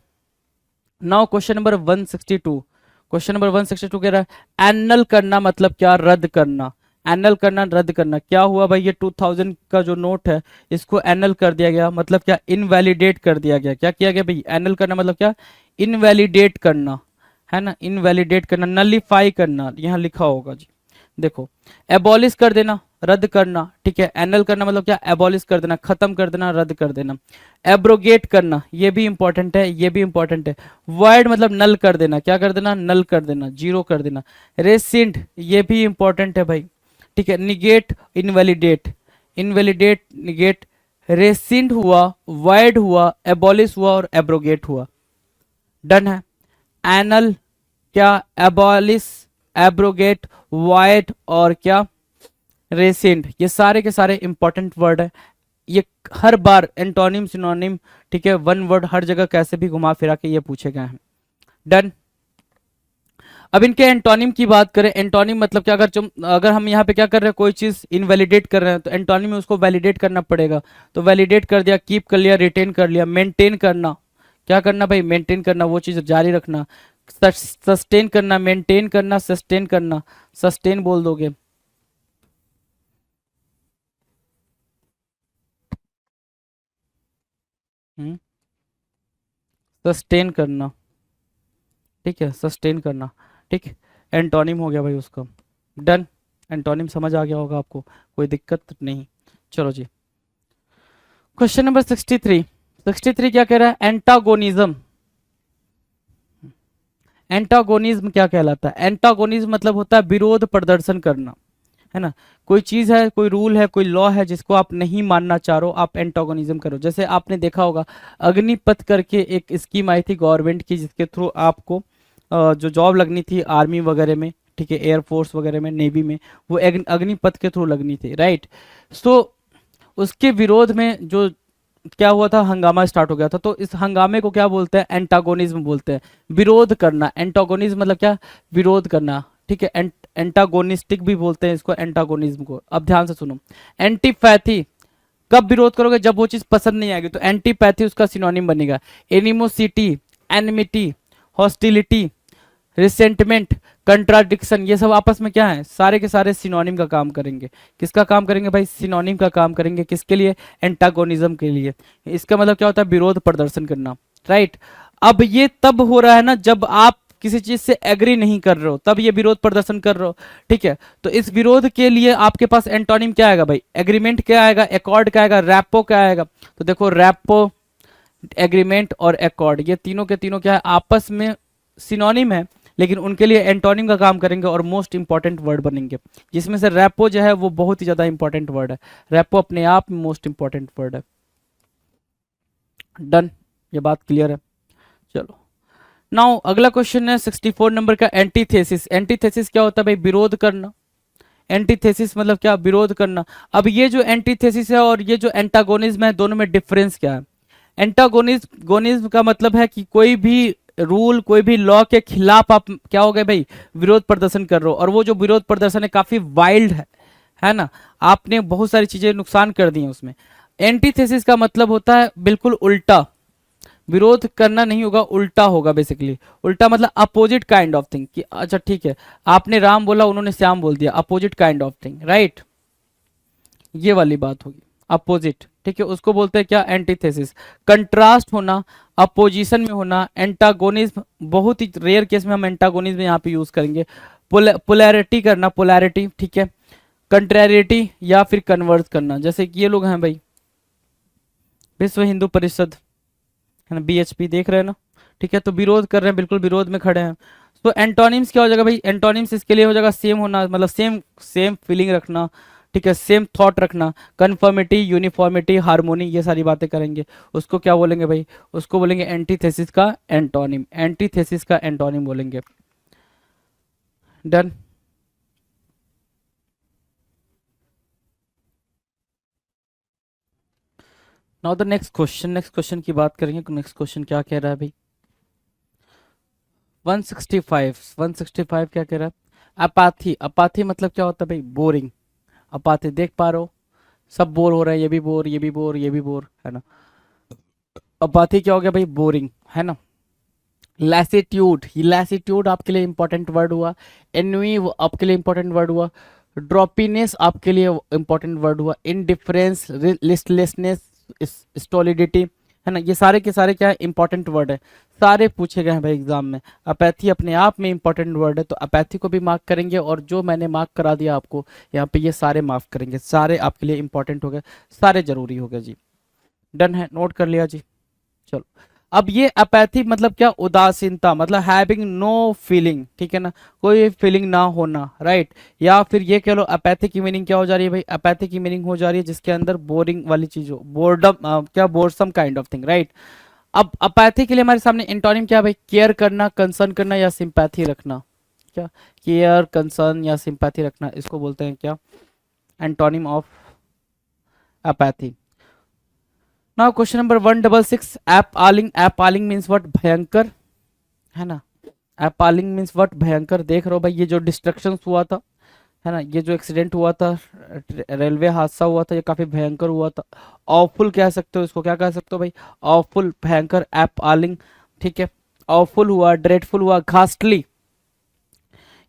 Now question number 162, question number 162 कह रहा है एनल करना मतलब क्या, रद्द करना। एनल करना, रद्द करना, क्या हुआ भाई, ये 2000 का जो नोट है इसको एनल कर दिया गया, मतलब क्या, इनवैलिडेट कर दिया गया। क्या किया गया भाई, एनल करना मतलब क्या, इनवैलिडेट करना, है ना, इनवैलिडेट करना, नलीफाई करना, यहाँ लिखा होगा जी, देखो। एबॉलिश कर देना, रद्द करना, ठीक है। एनल करना मतलब क्या, एबॉलिश कर देना, खत्म कर देना, रद्द कर देना। एब्रोगेट करना, ये भी इंपॉर्टेंट है, ये भी इंपॉर्टेंट है। वॉइड मतलब नल कर देना, क्या कर देना, नल कर देना, जीरो कर देना। रेसिंड, ये भी इंपॉर्टेंट है भाई, ठीक है। Negate, invalidate, invalidate, negate. Rescind हुआ, वॉइड हुआ, एबॉलिश हुआ और एब्रोगेट हुआ। डन है। एनल क्या, एबॉलिश, एब्रोगेट, वॉइड और क्या, रेसेंट, ये सारे के सारे इंपॉर्टेंट वर्ड है। ये हर बार एंटोनिम, सिनोनिम, ठीक है, वन वर्ड हर जगह कैसे भी घुमा फिरा के ये पूछे गए हैं। डन। अब इनके एंटोनिम की बात करें, एंटोनिम मतलब क्या, अगर हम यहाँ पे क्या कर रहे हैं, कोई चीज इनवैलिडेट कर रहे हैं, तो एंटोनिम में उसको वैलिडेट करना पड़ेगा। तो वैलिडेट कर दिया, कीप कर लिया, रिटेन कर लिया। मेंटेन करना, क्या करना भाई, मेंटेन करना, वो चीज जारी रखना। सस्टेन करना, मेंटेन करना, सस्टेन करना, सस्टेन बोल दोगे। सस्टेन करना, ठीक है, सस्टेन करना, ठीक। एंटोनिम हो गया भाई उसका। डन। एंटोनिम समझ आ गया होगा आपको, कोई दिक्कत नहीं। चलो जी क्वेश्चन नंबर 63, 63 क्या कह रहा है, एंटागोनिज्म। एंटागोनिज्म क्या कहलाता है, एंटागोनिज्म मतलब होता है विरोध प्रदर्शन करना, है ना। कोई चीज है, कोई रूल है, कोई लॉ है जिसको आप नहीं मानना चाह रहे हो, आप एंटागोनिज्म करो। जैसे आपने देखा होगा अग्निपथ करके एक स्कीम आई थी गवर्नमेंट की, जिसके थ्रू आपको जो जॉब लगनी थी आर्मी वगैरह में, ठीक है, एयरफोर्स वगैरह में, नेवी में, वो अग्निपथ के थ्रू लगनी थी, राइट। सो उसके विरोध में जो क्या हुआ था, हंगामा स्टार्ट हो गया था। तो इस हंगामे को क्या बोलते हैं, एंटागोनिज्म बोलते हैं, विरोध करना। एंटागोनिज्म मतलब क्या, विरोध करना, ठीक है। एंटागोनिस्टिक भी बोलते हैं इसको, एंटागोनिज्म को। अब ध्यान से सुनो, एंटीपैथी, कब विरोध करोगे, जब वो चीज पसंद नहीं आएगी, तो एंटीपैथी उसका सिनोनिम बनेगा। Animosity, enmity, hostility, resentment, contradiction, ये सब आपस में क्या है, सारे के सारे सिनोनिम का काम करेंगे। किसका काम करेंगे भाई, सिनोनिम का काम करेंगे। किसके लिए, एंटागोनिज्म के लिए। इसका मतलब क्या होता है, विरोध प्रदर्शन करना, राइट। अब ये तब हो रहा है ना जब आप किसी चीज से एग्री नहीं कर रहे हो, तब ये विरोध प्रदर्शन कर रहे हो, ठीक है। तो इस विरोध के लिए आपके पास एंटोनिम क्या आएगा भाई, एग्रीमेंट क्या आएगा, एकॉर्ड क्या आएगा, रैपो क्या आएगा। तो देखो रैपो, एग्रीमेंट और एकॉर्ड, ये तीनों के तीनों क्या है, आपस में सिनोनिम है, लेकिन उनके लिए एंटोनिम का काम करेंगे और मोस्ट इंपॉर्टेंट वर्ड बनेंगे। जिसमें से रैपो जो है वो बहुत ही ज्यादा इंपॉर्टेंट वर्ड है। रैपो अपने आप में मोस्ट इंपॉर्टेंट वर्ड है। डन, ये बात क्लियर है। चलो नाउ अगला क्वेश्चन है 64 नंबर का, एंटीथेसिस। एंटीथेसिस क्या होता है भाई? विरोध करना। एंटीथेसिस मतलब क्या? विरोध करना। अब ये जो एंटीथेसिस है और ये जो एंटागोनिज्म है, दोनों में डिफरेंस क्या है? एंटागोनिज्म का मतलब है कि कोई भी रूल, कोई भी लॉ के खिलाफ आप क्या हो गए भाई? विरोध प्रदर्शन कर रहे हो, और वो जो विरोध प्रदर्शन है काफी वाइल्ड है ना, आपने बहुत सारी चीजें नुकसान कर दी हैं उसमें। एंटीथेसिस का मतलब होता है बिल्कुल उल्टा, विरोध करना नहीं होगा, उल्टा होगा बेसिकली। उल्टा मतलब अपोजिट काइंड ऑफ थिंग, कि अच्छा ठीक है, आपने राम बोला, उन्होंने श्याम बोल दिया, opposite kind of thing, right? ये वाली बात होगी, अपोजिट, ठीक है, उसको बोलते हैं क्या? एंटीथेसिस। कंट्रास्ट होना, अपोजिशन में होना। एंटागोनिज्म बहुत ही रेयर केस में हम एंटागोनिज्म यहाँ पे यूज करेंगे। पोलैरिटी करना, पोलैरिटी, ठीक है। कंट्रेरिटी या फिर कन्वर्स करना, जैसे कि ये लोग हैं भाई, विश्व हिंदू परिषद, है ना, बीएचपी, देख रहे हैं ना, ठीक है, तो विरोध कर रहे हैं, बिल्कुल विरोध में खड़े हैं। तो एंटोनिम्स क्या हो जाएगा भाई? एंटोनिम्स इसके लिए हो जाएगा सेम होना, मतलब सेम सेम फीलिंग रखना, ठीक है, सेम थॉट रखना। कन्फर्मिटी, यूनिफॉर्मिटी, हार्मोनी, ये सारी बातें करेंगे। उसको क्या बोलेंगे भाई? उसको बोलेंगे एंटीथेसिस का एंटोनिम, एंटीथेसिस का एंटोनिम बोलेंगे। Done. Now the next question, next question की बात करेंगे। नेक्स्ट क्वेश्चन क्या कह रहा है भाई? 165, 165 क्या कह रहा है? अपाथी। अपाथी मतलब क्या होता है भाई? बोरिंग। अपाथी, देख पा रहे हो, सब बोर हो रहे हैं, ये भी बोर, ये भी बोर, ये भी बोर, है ना। अपाथी क्या हो गया भाई? बोरिंग, है ना। लैसिट्यूड, ये लैसिट्यूड आपके लिए इंपॉर्टेंट वर्ड हुआ। एनवी आपके लिए इंपॉर्टेंट वर्ड हुआ। ड्रॉपीनेस आपके लिए इंपॉर्टेंट वर्ड हुआ। इनडिफरेंस, लिस्टलेसनेस, स्टोलिडिटी, है ना, ये सारे के सारे क्या है? इंपॉर्टेंट वर्ड है, सारे पूछे गए हैं भाई एग्जाम में। अपैथी अपने आप में इंपॉर्टेंट वर्ड है, तो अपैथी को भी मार्क करेंगे, और जो मैंने मार्क करा दिया आपको यहाँ पे, ये सारे मार्क करेंगे, सारे आपके लिए इंपॉर्टेंट हो गए, सारे जरूरी हो गए जी। डन है, नोट कर लिया जी। चलो, अब ये अपैथी मतलब क्या? उदासीनता, मतलब हैविंग नो फीलिंग, ठीक है ना, कोई फीलिंग ना होना, राइट। या फिर ये कह लो, अपैथी की मीनिंग क्या हो जा रही है भाई? अपैथी की मीनिंग हो जा रही है जिसके अंदर बोरिंग वाली चीज हो, बोर्डम, क्या, बोरसम काइंड ऑफ थिंग, राइट। अब अपैथी के लिए हमारे सामने एंटोनिम क्या है भाई? केयर करना, कंसर्न करना, या सिंपैथी रखना। क्या? केयर, कंसर्न या सिंपैथी रखना, इसको बोलते हैं क्या? Antonym of apathy. Now question number 166, appalling. Appalling means what? भयंकर, है ना। Appalling means what? भयंकर। देख रहे हो भाई, ये जो डिस्ट्रक्शन हुआ था, है ना, ये जो एक्सीडेंट हुआ था, रेलवे हादसा हुआ था, ये काफी भयंकर हुआ था। ऑफुल कह सकते हो इसको, क्या कह सकते हो भाई? ऑफुल, भयंकर, एपालिंग, ठीक है। ऑफुल हुआ, ड्रेडफुल हुआ, घास्टली,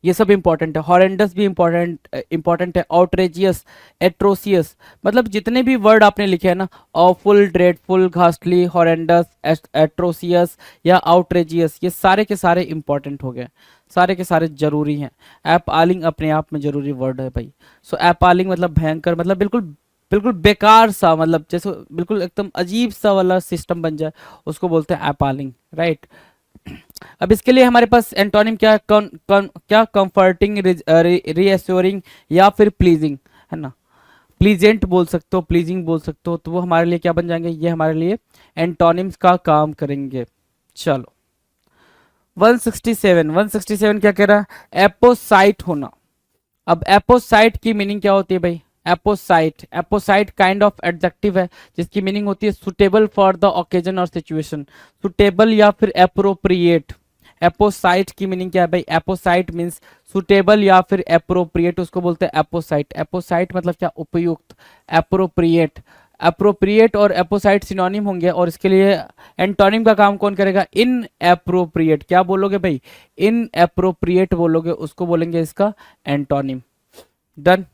ये सब इंपॉर्टेंट है। हॉरेंडस भी इंपॉर्टेंट है। आउटरेजियस, एट्रोसियस, मतलब जितने भी वर्ड आपने लिखे हैं ना, ऑफुल, ड्रेडफुल, घास्टली, हॉरेंडस, एट्रोसियस या आउटरेजियस, ये सारे के सारे इंपॉर्टेंट हो गए, सारे के सारे जरूरी हैं। एपालिंग अपने आप में जरूरी वर्ड है भाई। सो एपालिंग मतलब भयंकर, मतलब बिल्कुल बिल्कुल बेकार सा, मतलब जैसे बिल्कुल एकदम अजीब सा वाला सिस्टम बन जाए, उसको बोलते हैं एपालिंग, राइट। अब इसके लिए हमारे पास एंटोनिम क्या है? क्या? कंफर्टिंग, रीएश्योरिंग या फिर प्लीजिंग, है ना। प्लीजेंट बोल सकते हो, प्लीजिंग बोल सकते हो, तो वो हमारे लिए क्या बन जाएंगे? ये हमारे लिए एंटोनिम्स का काम करेंगे। चलो 167, 167 क्या कह रहा है? एपोसाइट होना। अब एपोसाइट की मीनिंग क्या होती है भाई? एपोसाइट, एपोसाइट काइंड ऑफ एडजेक्टिव है जिसकी मीनिंग होती है सुटेबल फॉर द ओकेजन और सिचुएशन, सुटेबल या फिर एप्रोप्रिएट। एपोसाइट की मीनिंग क्या है भाई? एपोसाइट मीन्स सुटेबल या फिर एप्रोप्रिएट, उसको बोलते हैं एपोसाइट। एपोसाइट मतलब क्या? उपयुक्त। एप्रोप्रिएट, अप्रोप्रिएट और एपोसाइट सिनोनिम होंगे, और इसके लिए एंटोनिम का काम कौन करेगा? इन एप्रोप्रिएट। क्या बोलोगे भाई? इन एप्रोप्रिएट बोलोगे, उसको बोलेंगे इसका एंटोनिम। डन।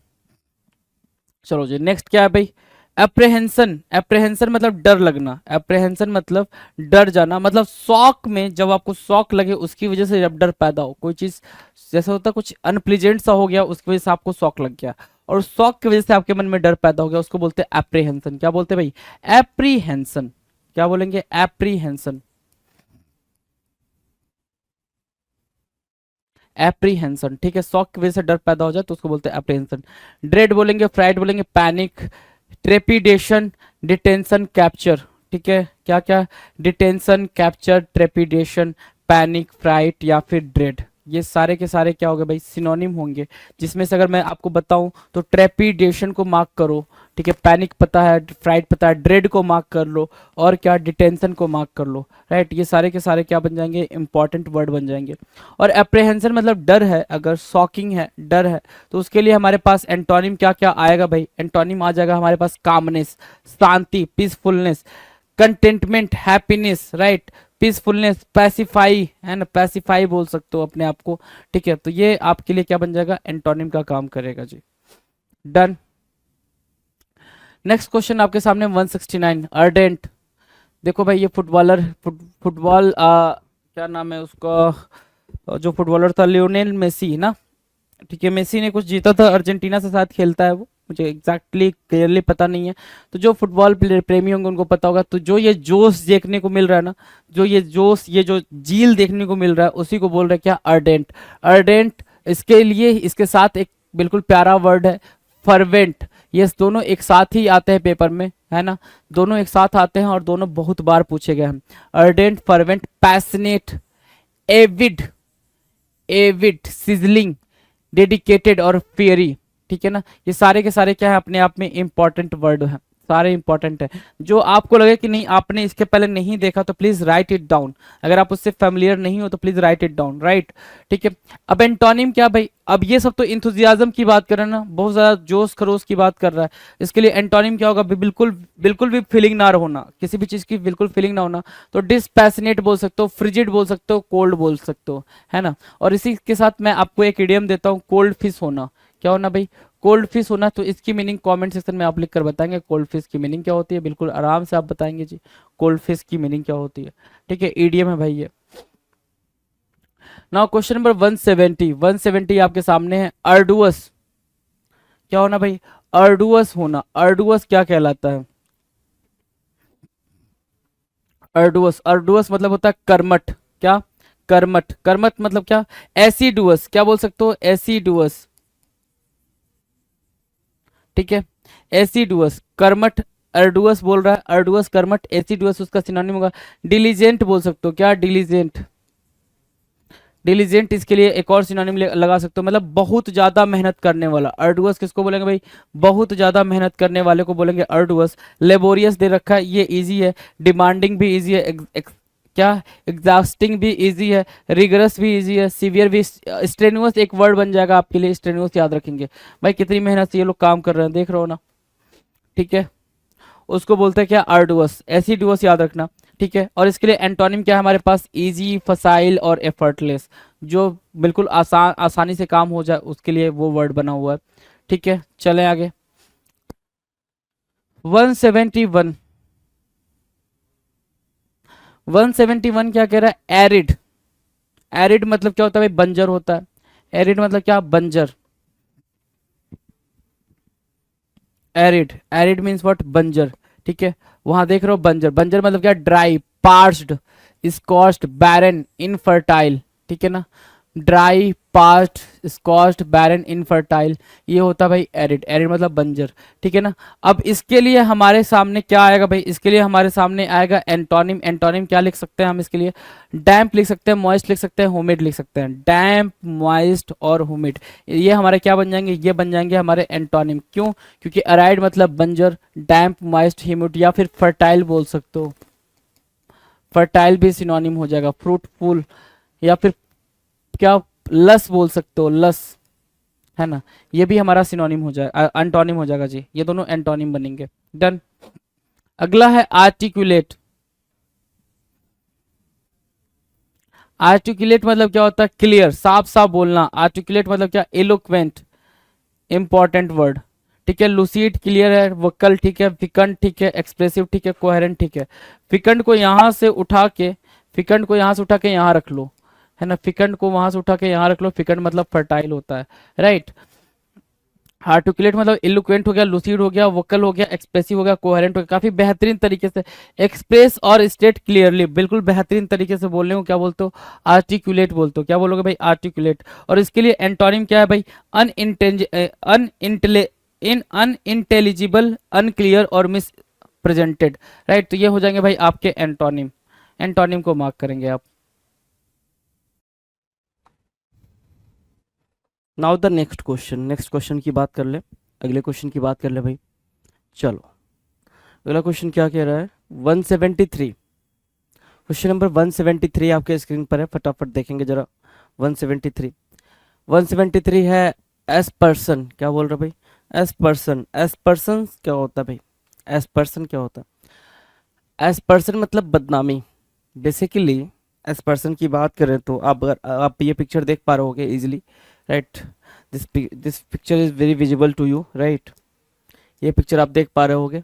चलो जी, नेक्स्ट क्या है भाई? एप्रेहेंशन। एप्रेहेंशन मतलब डर लगना। एप्रेहेंशन मतलब डर जाना, मतलब शौक में, जब आपको शौक लगे उसकी वजह से जब डर पैदा हो, कोई चीज जैसे होता है कुछ अनप्लीजेंट सा हो गया, उसकी वजह से आपको शौक लग गया, और शौक की वजह से आपके मन में डर पैदा हो गया, उसको बोलते हैं एप्रीहेंशन। क्या बोलते हैं भाई? एप्रीहेंशन। क्या बोलेंगे? एप्रीहेंशन। एप्रीहेंशन, ठीक है, शौक की वजह से डर पैदा हो जाए तो उसको बोलते हैं एप्रीहेंशन। ड्रेड बोलेंगे, फ्राइड बोलेंगे, पैनिक, ट्रेपिडेशन, डिटेंशन, कैप्चर, ठीक है, क्या क्या, detention, capture, trepidation, panic, fright या फिर ड्रेड, ये सारे के सारे क्या हो गए भाई, सिनोनिम होंगे। जिसमें से अगर मैं आपको बताऊं तो ट्रेपिडेशन को मार्क करो, ठीक है, पैनिक पता है, फ्राइट पता है, ड्रेड को मार्क कर लो, और क्या, डिटेंशन को मार्क कर लो, राइट। ये सारे के सारे क्या बन जाएंगे, इंपॉर्टेंट वर्ड बन जाएंगे। और एप्रहेंशन मतलब डर है, अगर शॉकिंग है, डर है, तो उसके लिए हमारे पास एंटोनिम क्या क्या आएगा भाई, एंटोनिम आ जाएगा हमारे पास कामनेस, शांति, peacefulness, contentment, happiness, right, peacefulness, pacify, है ना, पैसिफाई बोल सकते हो अपने आप को, ठीक है। तो ये आपके लिए क्या बन जाएगा, एंटोनिम का काम करेगा जी। डन। नेक्स्ट क्वेश्चन आपके सामने 169, अर्डेंट। देखो भाई, ये फुटबॉलर, फुटबॉल क्या नाम है उसका, जो फुटबॉलर था, लियोनेल मेसी ना, ठीक है, मेसी ने कुछ जीता था, अर्जेंटीना से साथ खेलता है वो, मुझे एग्जैक्टली क्लियरली पता नहीं है। तो जो फुटबॉल प्रेमी होंगे उनको पता होगा। तो जो ये जोश देखने को मिल रहा है ना, जो ये जोश, ये जो जील देखने को मिल रहा है, उसी को बोल रहे हैं क्या, अर्डेंट। अर्डेंट, इसके लिए इसके साथ एक बिल्कुल प्यारा वर्ड है, फर्वेंट। ये दोनों एक साथ ही आते हैं पेपर में, है ना, दोनों एक साथ आते हैं और दोनों बहुत बार पूछे गए हैं। Ardent, fervent, passionate, Avid, Avid, sizzling, dedicated और फेरी, ठीक है ना। ये सारे के सारे क्या है, अपने आप में इंपॉर्टेंट वर्ड है, सारे इंपॉर्टेंट है। जो आपको लगे कि नहीं आपने इसके पहले नहीं देखा तो प्लीज राइट इट डाउन, अगर आप उससे फेमिलियर नहीं हो तो please right it down, right, ठीक है। अब एंटोनिम क्या भाई, अब ये सब तो इंथुजियाज्म की बात कर रहे हैं ना, बहुत ज्यादा जोश खरोश की बात कर रहा है। इसके लिए एंटोनिम क्या होगा, बिल्कुल बिल्कुल भी फीलिंग ना होना, किसी भी चीज की बिल्कुल फीलिंग ना होना, तो डिस्पैशनेट बोल सकते हो, फ्रिजिड बोल सकते हो, कोल्ड बोल सकते हो, है ना। और इसी के साथ मैं आपको एक इडियम देता हूँ, कोल्ड फिश होना। क्या होना भाई, कोल्ड फिश होना। तो इसकी मीनिंग कमेंट सेक्शन में आप लिख कर बताएंगे, कोल्ड फिश की मीनिंग क्या होती है, बिल्कुल आराम से आप बताएंगे जी, कोल्ड फिश की मीनिंग क्या होती है, ठीक है, ईडीएम है भाई ये। नाउ क्वेश्चन नंबर 170, 170 आपके सामने है, अर्डुअस। क्या होना भाई, अर्डुअस होना। अर्डुअस क्या कहलाता है, अर्डुअस, अर्डुअस मतलब होता है कर्मठ। क्या, कर्मठ, कर्मठ मतलब क्या, एसिडुअस, क्या बोल सकते हो, एसिडुअस, ठीक है, एसिडुअस, कर्मठ, अर्डुअस बोल रहा है, अर्डुअस, कर्मठ, एसिडुअस उसका सिनोनिम होगा। डिलीजेंट बोल सकते हो, क्या, डिलीजेंट, डिलीजेंट इसके लिए एक और सिनोनिम लगा सकते हो, मतलब बहुत ज्यादा मेहनत करने वाला। अर्डुअस किसको बोलेंगे भाई, बहुत ज्यादा मेहनत करने वाले को बोलेंगे अर्डुअस। लेबोरियस दे रखा है, ये इजी है, डिमांडिंग भी इजी है, क्या, एग्जॉस्टिंग भी इजी है, रिगरस भी इजी है, सीवियर भी। स्ट्रेनुअस एक वर्ड बन जाएगा आपके लिए, स्ट्रेनुअस याद रखेंगे भाई, कितनी मेहनत से ये लोग काम कर रहे हैं, देख रहे हो ना, ठीक है। उसको बोलते हैं क्या, आर्डुअस, एसिडुअस याद रखना, ठीक है। और इसके लिए एंटोनिम क्या है हमारे पास, इजी, फसाइल और एफर्टलेस, जो बिल्कुल आसानी से काम हो जाए उसके लिए वो वर्ड बना हुआ है, ठीक है। चलें आगे, 171, 171 क्या कह रहा है, एरिड। एरिड मतलब क्या होता है भाई, बंजर होता है। एरिड मतलब क्या, बंजर। एरिड, एरिड मीन्स व्हाट, बंजर, ठीक है। वहां देख रहे हो बंजर, बंजर मतलब क्या, ड्राई, पार्च्ड, स्कॉच्ड, बैरन, इनफर्टाइल, ठीक है ना। ड्राई, पार्च्ड, स्कॉच्ड, बैरन, इनफर्टाइल, ये होता है भाई एरिड। एरिड मतलब बंजर, ठीक है ना। अब इसके लिए हमारे सामने क्या आएगा भाई, इसके लिए हमारे सामने आएगा एंटोनिम। एंटोनिम क्या लिख सकते हैं हम इसके लिए, डैम्प लिख सकते हैं, मॉइस्ट लिख सकते हैं, ह्यूमिड लिख सकते हैं। डैम्प, मॉइस्ट और ह्यूमिड, ये हमारे क्या बन जाएंगे, ये बन जाएंगे हमारे एंटोनिम। क्यों, क्योंकि अराइड मतलब बंजर, डैम्प, मॉइस्ट, ह्यूमिड, या फिर फर्टाइल बोल सकते हो, फर्टाइल भी सिनोनिम हो जाएगा, फ्रूटफुल, या फिर क्या, लस बोल सकते हो, लस, है ना, ये भी हमारा सिनोनिम हो जाएगा, एंटोनिम हो जाएगा जी, ये दोनों एंटोनिम बनेंगे। डन। अगला है आर्टिकुलेट। आर्टिकुलेट मतलब क्या होता है, क्लियर, साफ साफ बोलना। आर्टिकुलेट मतलब क्या, एलोक्वेंट, इंपॉर्टेंट वर्ड, ठीक है। लूसीड, क्लियर है, वोकल, ठीक है, फिकंट, ठीक है, एक्सप्रेसिव, ठीक है, कोहेरेंट, ठीक है। फिकंट को यहां से उठा के, फिकंट को यहां से उठा के यहां रख लो, है ना, फिकंट को वहां से उठा के यहां रख लो। फिकंट मतलब फर्टाइल होता है, राइट। आर्टिकुलेट मतलब इलोक्वेंट हो गया, लूसीड हो गया, वोकल हो गया, एक्सप्रेसिव हो गया, कोहेरेंट हो गया। काफी बेहतरीन तरीके से एक्सप्रेस और स्टेट क्लियरली, बिल्कुल बेहतरीन तरीके से बोलने को क्या बोलते हो, आर्टिकुलेट बोलते हो। क्या बोलोगे भाई, आर्टिकुलेट। और इसके लिए एंटोनिम क्या है भाई, अनइंटेलिजिबल, अनक्लियर और मिस प्रेजेंटेड, राइट। तो ये हो जाएंगे भाई आपके एंटोनिम, एंटोनिम को मार्क करेंगे आप। Now the next question, next question की बात कर ले, अगले क्वेश्चन की बात कर ले भाई। चलो अगला क्वेश्चन क्या कह रहा है, 173, क्वेश्चन नंबर 173 आपके स्क्रीन पर है, फटाफट देखेंगे जरा। 173 है एस पर्सन, क्या बोल रहा भाई, एस पर्सन। एस पर्सन क्या होता है भाई, एस पर्सन क्या होता है, एस पर्सन मतलब बदनामी। बेसिकली एस पर्सन की बात करें तो आप ये पिक्चर देख पा रहे होगे easily, right. This picture is very visible to you, right. ये पिक्चर आप देख पा रहे होगे।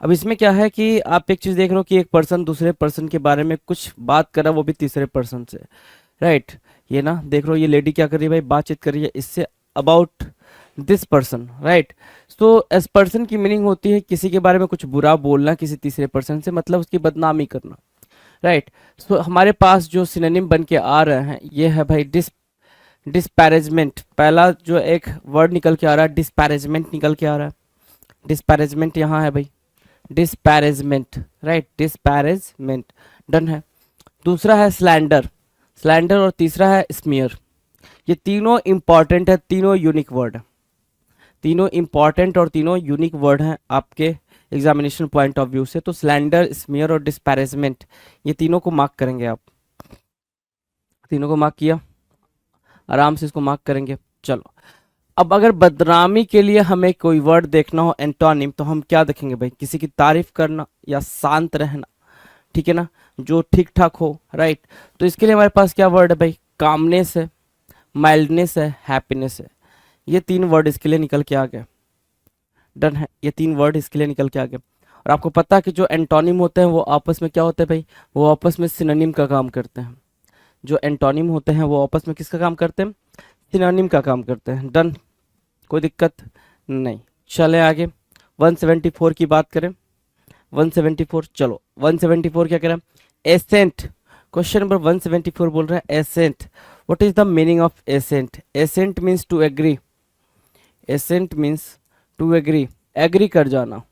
अब इसमें क्या है कि आप एक चीज देख रहे हो कि एक पर्सन दूसरे पर्सन के बारे में कुछ बात कर रहा है, वो भी तीसरे पर्सन से, राइट। ये ना देख रहे हो, ये लेडी क्या कर रही है भाई, बातचीत कर रही है इससे अबाउट दिस पर्सन, राइट। तो एस पर्सन की मीनिंग होती है किसी के बारे में कुछ बुरा बोलना किसी तीसरे पर्सन से, मतलब उसकी बदनामी करना, राइट। सो हमारे पास जो सिनोनिम बन के आ रहे हैं ये है भाई डिस्पैरेजमेंट। पहला जो एक वर्ड निकल के आ रहा है डिस्पैरेजमेंट निकल के आ रहा है, डिस्पैरेजमेंट यहाँ है भाई, डिस्पैरेजमेंट, राइट, डिस्पैरेजमेंट, डन है। दूसरा है स्लैंडर, स्लैंडर, और तीसरा है स्मीयर। ये तीनों इंपॉर्टेंट है, तीनों यूनिक वर्ड है, तीनों इंपॉर्टेंट और तीनों यूनिक वर्ड हैं आपके एग्जामिनेशन पॉइंट ऑफ व्यू से। तो स्लैंडर, स्मीयर और डिस्पैरेजमेंट, ये तीनों को मार्क करेंगे आप। तीनों को मार्क किया, आराम से इसको मार्क करेंगे। चलो अब अगर बदनामी के लिए हमें कोई वर्ड देखना हो एंटोनिम, तो हम क्या देखेंगे भाई, किसी की तारीफ करना या शांत रहना, ठीक है ना, जो ठीक ठाक हो, राइट। तो इसके लिए हमारे पास क्या वर्ड है भाई, कामनेस है, माइल्डनेस है, हैप्पीनेस है। ये तीन वर्ड इसके लिए निकल के आ गए, डन है। ये तीन वर्ड इसके लिए निकल के आ गए। और आपको पता है कि जो एंटोनिम होते हैं वो आपस में क्या होते हैं भाई, वो आपस में सिनोनिम का काम करते हैं। जो एंटोनिम होते हैं वो आपस में किसका काम करते हैं, सिनोनिम का काम करते हैं, डन, कोई दिक्कत नहीं। चले आगे 174 की बात करें। 174, चलो 174 क्या कह रहा है, एसेंट। क्वेश्चन नंबर 174 बोल रहा है assent. What is the meaning of assent? Assent means to agree, assent means to agree, agree कर जाना,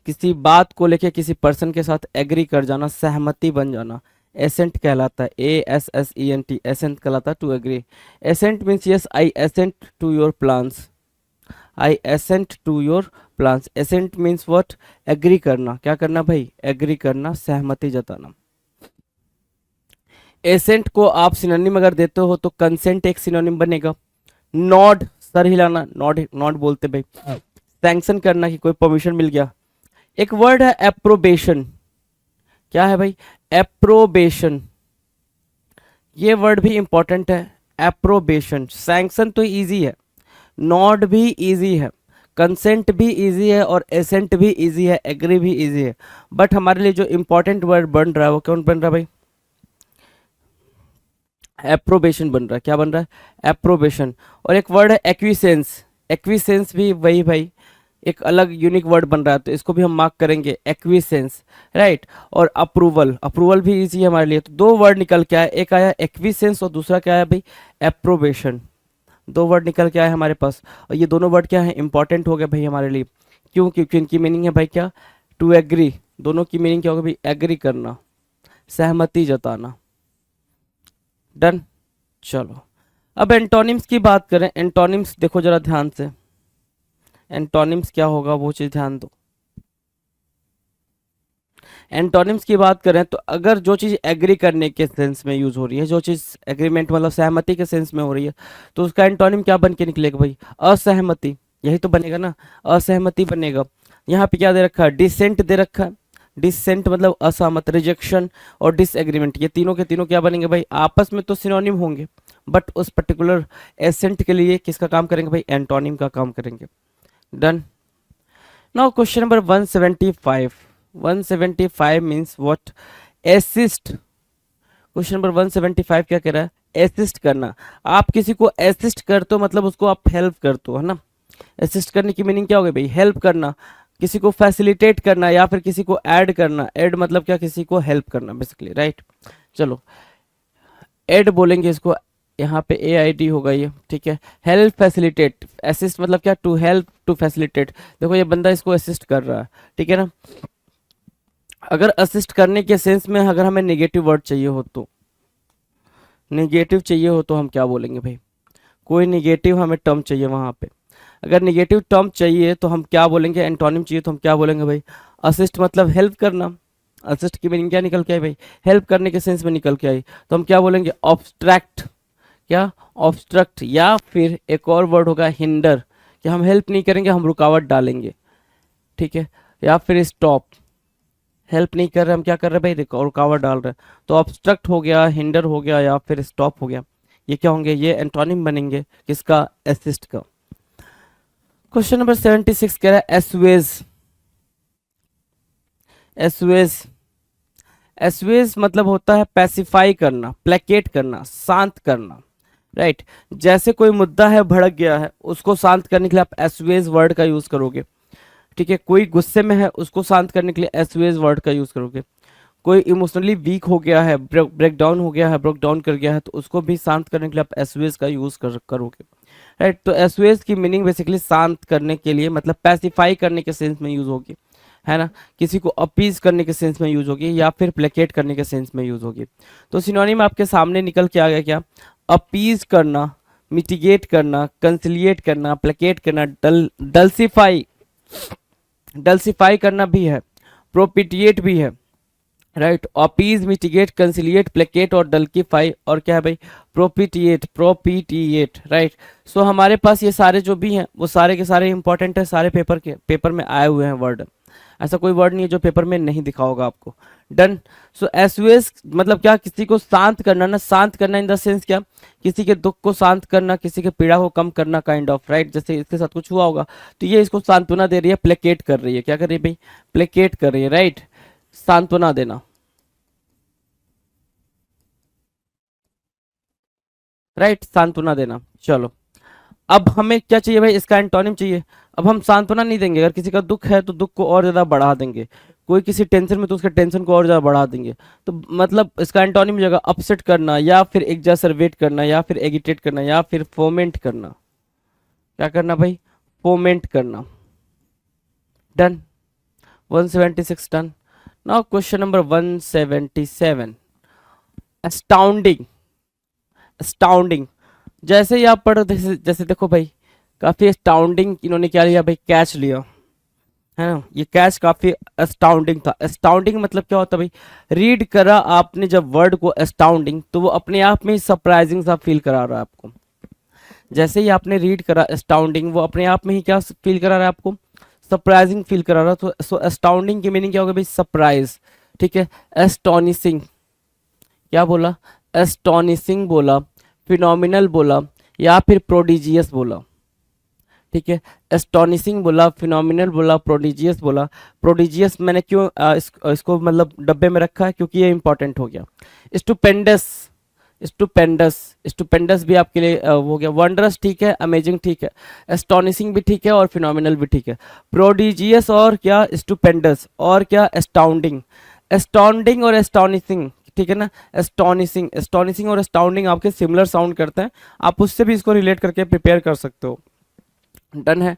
किसी बात को लेके किसी पर्सन के साथ एग्री कर जाना, सहमति बन जाना, एसेंट कहलाता है। ASSENT, एसेंट कहलाता है to agree. Assent means yes I assent to your plans, I assent to your plans. Assent means what, agree करना, क्या करना भाई, एग्री करना, सहमति जताना। एसेंट को आप सिनोनिम अगर देते हो तो कंसेंट एक सिनोनिम बनेगा। नॉड, सर हिलाना, नॉड, नॉड बोलते भाई, सैंक्शन करना कि कोई परमिशन मिल गया। एक वर्ड है एप्रोबेशन, क्या है भाई, एप्रोबेशन। ये वर्ड भी इंपॉर्टेंट है, एप्रोबेशन। सैंक्शन तो इजी है, नॉड भी इजी है, कंसेंट भी इजी है और एसेंट भी इजी है, एग्री भी इजी है। बट हमारे लिए जो इंपॉर्टेंट वर्ड बन रहा है वो कौन बन रहा है भाई, एप्रोबेशन बन रहा है। क्या बन रहा है, एप्रोबेशन। और एक वर्ड है एक्विसेंस, एक्विसेंस भी वही भाई एक अलग यूनिक वर्ड बन रहा है, तो इसको भी हम मार्क करेंगे, एक्विसेंस, राइट। और अप्रूवल, अप्रूवल भी इजी है हमारे लिए। तो दो वर्ड निकल के आया, एक आया एक्विसेंस और दूसरा क्या है भाई, एप्रोबेशन। दो वर्ड निकल के आए हमारे पास, और ये दोनों वर्ड क्या है, इंपॉर्टेंट हो गए भाई हमारे लिए। क्यों, क्योंकि इनकी मीनिंग है भाई क्या, टू एग्री। दोनों की मीनिंग क्या होगा भाई, एग्री करना, सहमति जताना, डन। चलो अब एंटोनिम्स की बात करें। एंटोनिम्स देखो जरा ध्यान से, एंटोनिम्स क्या होगा वो चीज ध्यान दो। एंटोनिम्स की बात करें तो अगर जो चीज एग्री करने के सेंस में यूज हो रही है, जो चीज एग्रीमेंट मतलब सहमति के सेंस में हो रही है, तो उसका एंटोनिम क्या बन के निकलेगा भाई, असहमति। यही तो बनेगा ना, असहमति बनेगा। यहाँ पे क्या दे रखा है, डिसेंट दे रखा है। डिसेंट मतलब असहमत, रिजेक्शन और डिसएग्रीमेंट, ये तीनों के तीनों क्या बनेंगे भाई, आपस में तो सिनोनिम होंगे, बट उस पर्टिकुलर एसेंट के लिए किसका काम करेंगे भाई, एंटोनिम का काम करेंगे, done. Now question number 175, 175 means what, assist. Question number 175 क्या कह रहा है, असिस्ट करना। आप किसी को असिस्ट करते हो मतलब उसको आप हेल्प करते हो, है ना। असिस्ट करने की मीनिंग क्या हो गई भाई, हेल्प करना, किसी को फैसिलिटेट करना या फिर किसी को ऐड करना। ऐड मतलब क्या, किसी को हेल्प करना बेसिकली, राइट। चलो ऐड बोलेंगे इसको, यहाँ पे AID होगा ये, ठीक है। हेल्प फैसिलिटेट, असिस्ट मतलब क्या, टू हेल्प टू फैसिलिटेट। देखो ये बंदा इसको असिस्ट कर रहा है, ठीक है ना। अगर असिस्ट करने के सेंस में अगर हमें नेगेटिव वर्ड चाहिए हो तो, नेगेटिव चाहिए हो तो हम क्या बोलेंगे भाई, कोई नेगेटिव हमें टर्म चाहिए वहां पे। अगर नेगेटिव टर्म चाहिए तो हम क्या बोलेंगे, एंटोनिम चाहिए तो हम क्या बोलेंगे भाई, असिस्ट मतलब हेल्प करना। असिस्ट की मीनिंग क्या निकल के आई भाई, हेल्प करने के सेंस में निकल के आई, तो हम क्या बोलेंगे, ऑब्स्ट्रैक्ट, क्या ऑब्स्ट्रक्ट, या फिर एक और वर्ड होगा हिंडर, कि हम हेल्प नहीं करेंगे, हम रुकावट डालेंगे, ठीक है। या फिर स्टॉप, हेल्प नहीं कर रहे, हम क्या कर रहे हैं भाई, रुकावट डाल रहे हैं। तो ऑब्स्ट्रक्ट हो गया, हिंडर हो गया, या फिर स्टॉप हो गया, ये क्या होंगे, ये एंटोनिम बनेंगे किसका, असिस्ट का। क्वेश्चन नंबर 76 कह रहा है एसवेज। एसवेज, एसवेज मतलब होता है पैसिफाई करना, प्लेकेट करना, शांत करना, राइट। जैसे कोई मुद्दा है, भड़क गया है, उसको शांत करने के लिए आप एसवेज वर्ड का यूज करोगे, ठीक है। कोई गुस्से में है, उसको शांत करने के लिए एसवेज वर्ड का यूज करोगे। कोई इमोशनली वीक हो गया है, ब्रेक डाउन हो गया है, ब्रेक डाउन कर गया है, तो उसको भी शांत करने के लिए आप एसवेज का यूज करोगे, राइट। तो एसवेज की मीनिंग बेसिकली शांत करने के लिए, मतलब पैसिफाई करने के सेंस में यूज होगी, है ना। किसी को अपीज करने के सेंस में यूज होगी, या फिर प्लेकेट करने के सेंस में यूज होगी। तो सिनोनिम आपके सामने निकल के आ गया, क्या, अपीज करना, मिटिगेट करना, कंसिलिएट करना, प्लेकेट करना, डल्सिफाई, डल्सिफाई करना भी है, प्रोपिटिएट भी है, राइट। अपीज, मिटिगेट, कंसिलिएट, प्लेकेट और डल्किफाई, और क्या है भाई, प्रोपिटिएट, प्रोपिटिएट, राइट। सो हमारे पास ये सारे जो भी हैं वो सारे के सारे इंपॉर्टेंट है, सारे पेपर में आए हुए हैं वर्ड, ऐसा कोई वर्ड नहीं है जो पेपर में नहीं दिखा होगा आपको। डन। सो एसवेज मतलब क्या, किसी को शांत करना ना, शांत करना इन द सेंस क्या, किसी के दुख को शांत करना, किसी के पीड़ा को कम करना, काइंड ऑफ, राइट। जैसे इसके साथ कुछ हुआ होगा तो ये इसको सांत्वना दे रही है, प्लेकेट कर रही है, क्या कर रही है भाई, प्लेकेट कर रही है, राइट, सांत्वना देना, राइट, सांत्वना देना। चलो अब हमें क्या चाहिए भाई, इसका एंटोनिम चाहिए। अब हम सांत्वना नहीं देंगे, अगर किसी का दुख है तो दुख को और ज्यादा बढ़ा देंगे, कोई किसी टेंशन में तो उसके टेंशन को और ज्यादा बढ़ा देंगे। तो मतलब इसका एंटोनिम जगह अपसेट करना, या फिर एग्जासरवेट करना, या फिर एगिटेट करना, या फिर फोमेंट करना। क्या करना भाई, फोमेंट करना। Done, 176 done. Now question number 177, astounding. Astounding, जैसे ही आप पढ़ो, जैसे देखो भाई, काफी अस्टाउंडिंग इन्होंने क्या लिया भाई, कैच लिया, है ना। ये कैच काफी अस्टाउंडिंग था। अस्टाउंडिंग मतलब क्या होता है भाई, रीड करा आपने जब वर्ड को अस्टाउंडिंग, तो वो अपने आप में ही सरप्राइजिंग सा फील करा रहा है आपको। जैसे ही आपने रीड करा अस्टाउंडिंग, वो अपने आप में ही क्या फील करा रहा है आपको, सरप्राइजिंग फील करा रहा है। तो सो अस्टाउंडिंग की मीनिंग क्या होगा भाई, सरप्राइज, ठीक है। एस्टोनिशिंग, क्या बोला, एस्टोनिशिंग बोला, फिनोमिनल बोला, या फिर प्रोडिजियस बोला, ठीक है। एस्टोनिशिंग बोला, फिनोमिनल बोला, प्रोडिजियस बोला। प्रोडिजियस मैंने क्यों इसको मतलब डब्बे में रखा है, क्योंकि ये इंपॉर्टेंट हो गया। स्टुपेंडस, स्टुपेंडस, स्टुपेंडस भी आपके लिए हो गया। वंडरस ठीक है, अमेजिंग ठीक है, एस्टोनिशिंग भी ठीक है, और फिनोमिनल भी ठीक है। प्रोडिजियस और क्या, स्टुपेंडस और क्या, एस्टाउंडिंग। एस्टाउंडिंग और एस्टोनिशिंग, ठीक है ना। एस्टोनिशिंग, एस्टोनिशिंग और एस्टाउंडिंग आपके सिमिलर साउंड करते हैं, आप उससे भी इसको रिलेट करके प्रिपेयर कर सकते हो। डन है।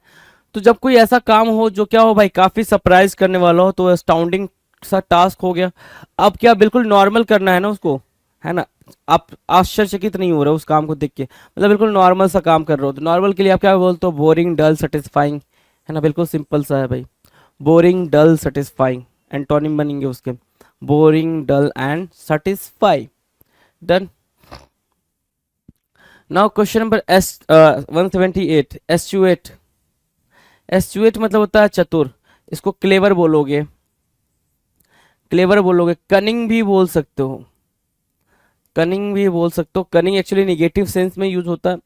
तो जब कोई ऐसा काम हो जो क्या हो भाई, काफी सरप्राइज करने वाला हो, तो एस्टाउंडिंग सा टास्क हो गया। अब क्या बिल्कुल नॉर्मल करना है ना उसको, है ना। आप आश्चर्यचकित नहीं हो रहे उस काम को देख के, मतलब बिल्कुल नॉर्मल सा काम कर रहे हो। तो नॉर्मल के लिए आप क्या बोलते हो, बोरिंग, डल, सेटिस्फाइंग, है ना। बिल्कुल सिंपल सा है भाई, बोरिंग, डल, सेटिस्फाइंग, एंटोनिम बनेंगे उसके, boring, dull and satisfy. Done. Now question number 178, aestuate. Aestuate मतलब होता है चतुर, इसको क्लेवर बोलोगे, क्लेवर बोलोगे। कनिंग भी बोल सकते हो, कनिंग भी बोल सकते हो। कनिंग एक्चुअली निगेटिव सेंस में यूज होता है,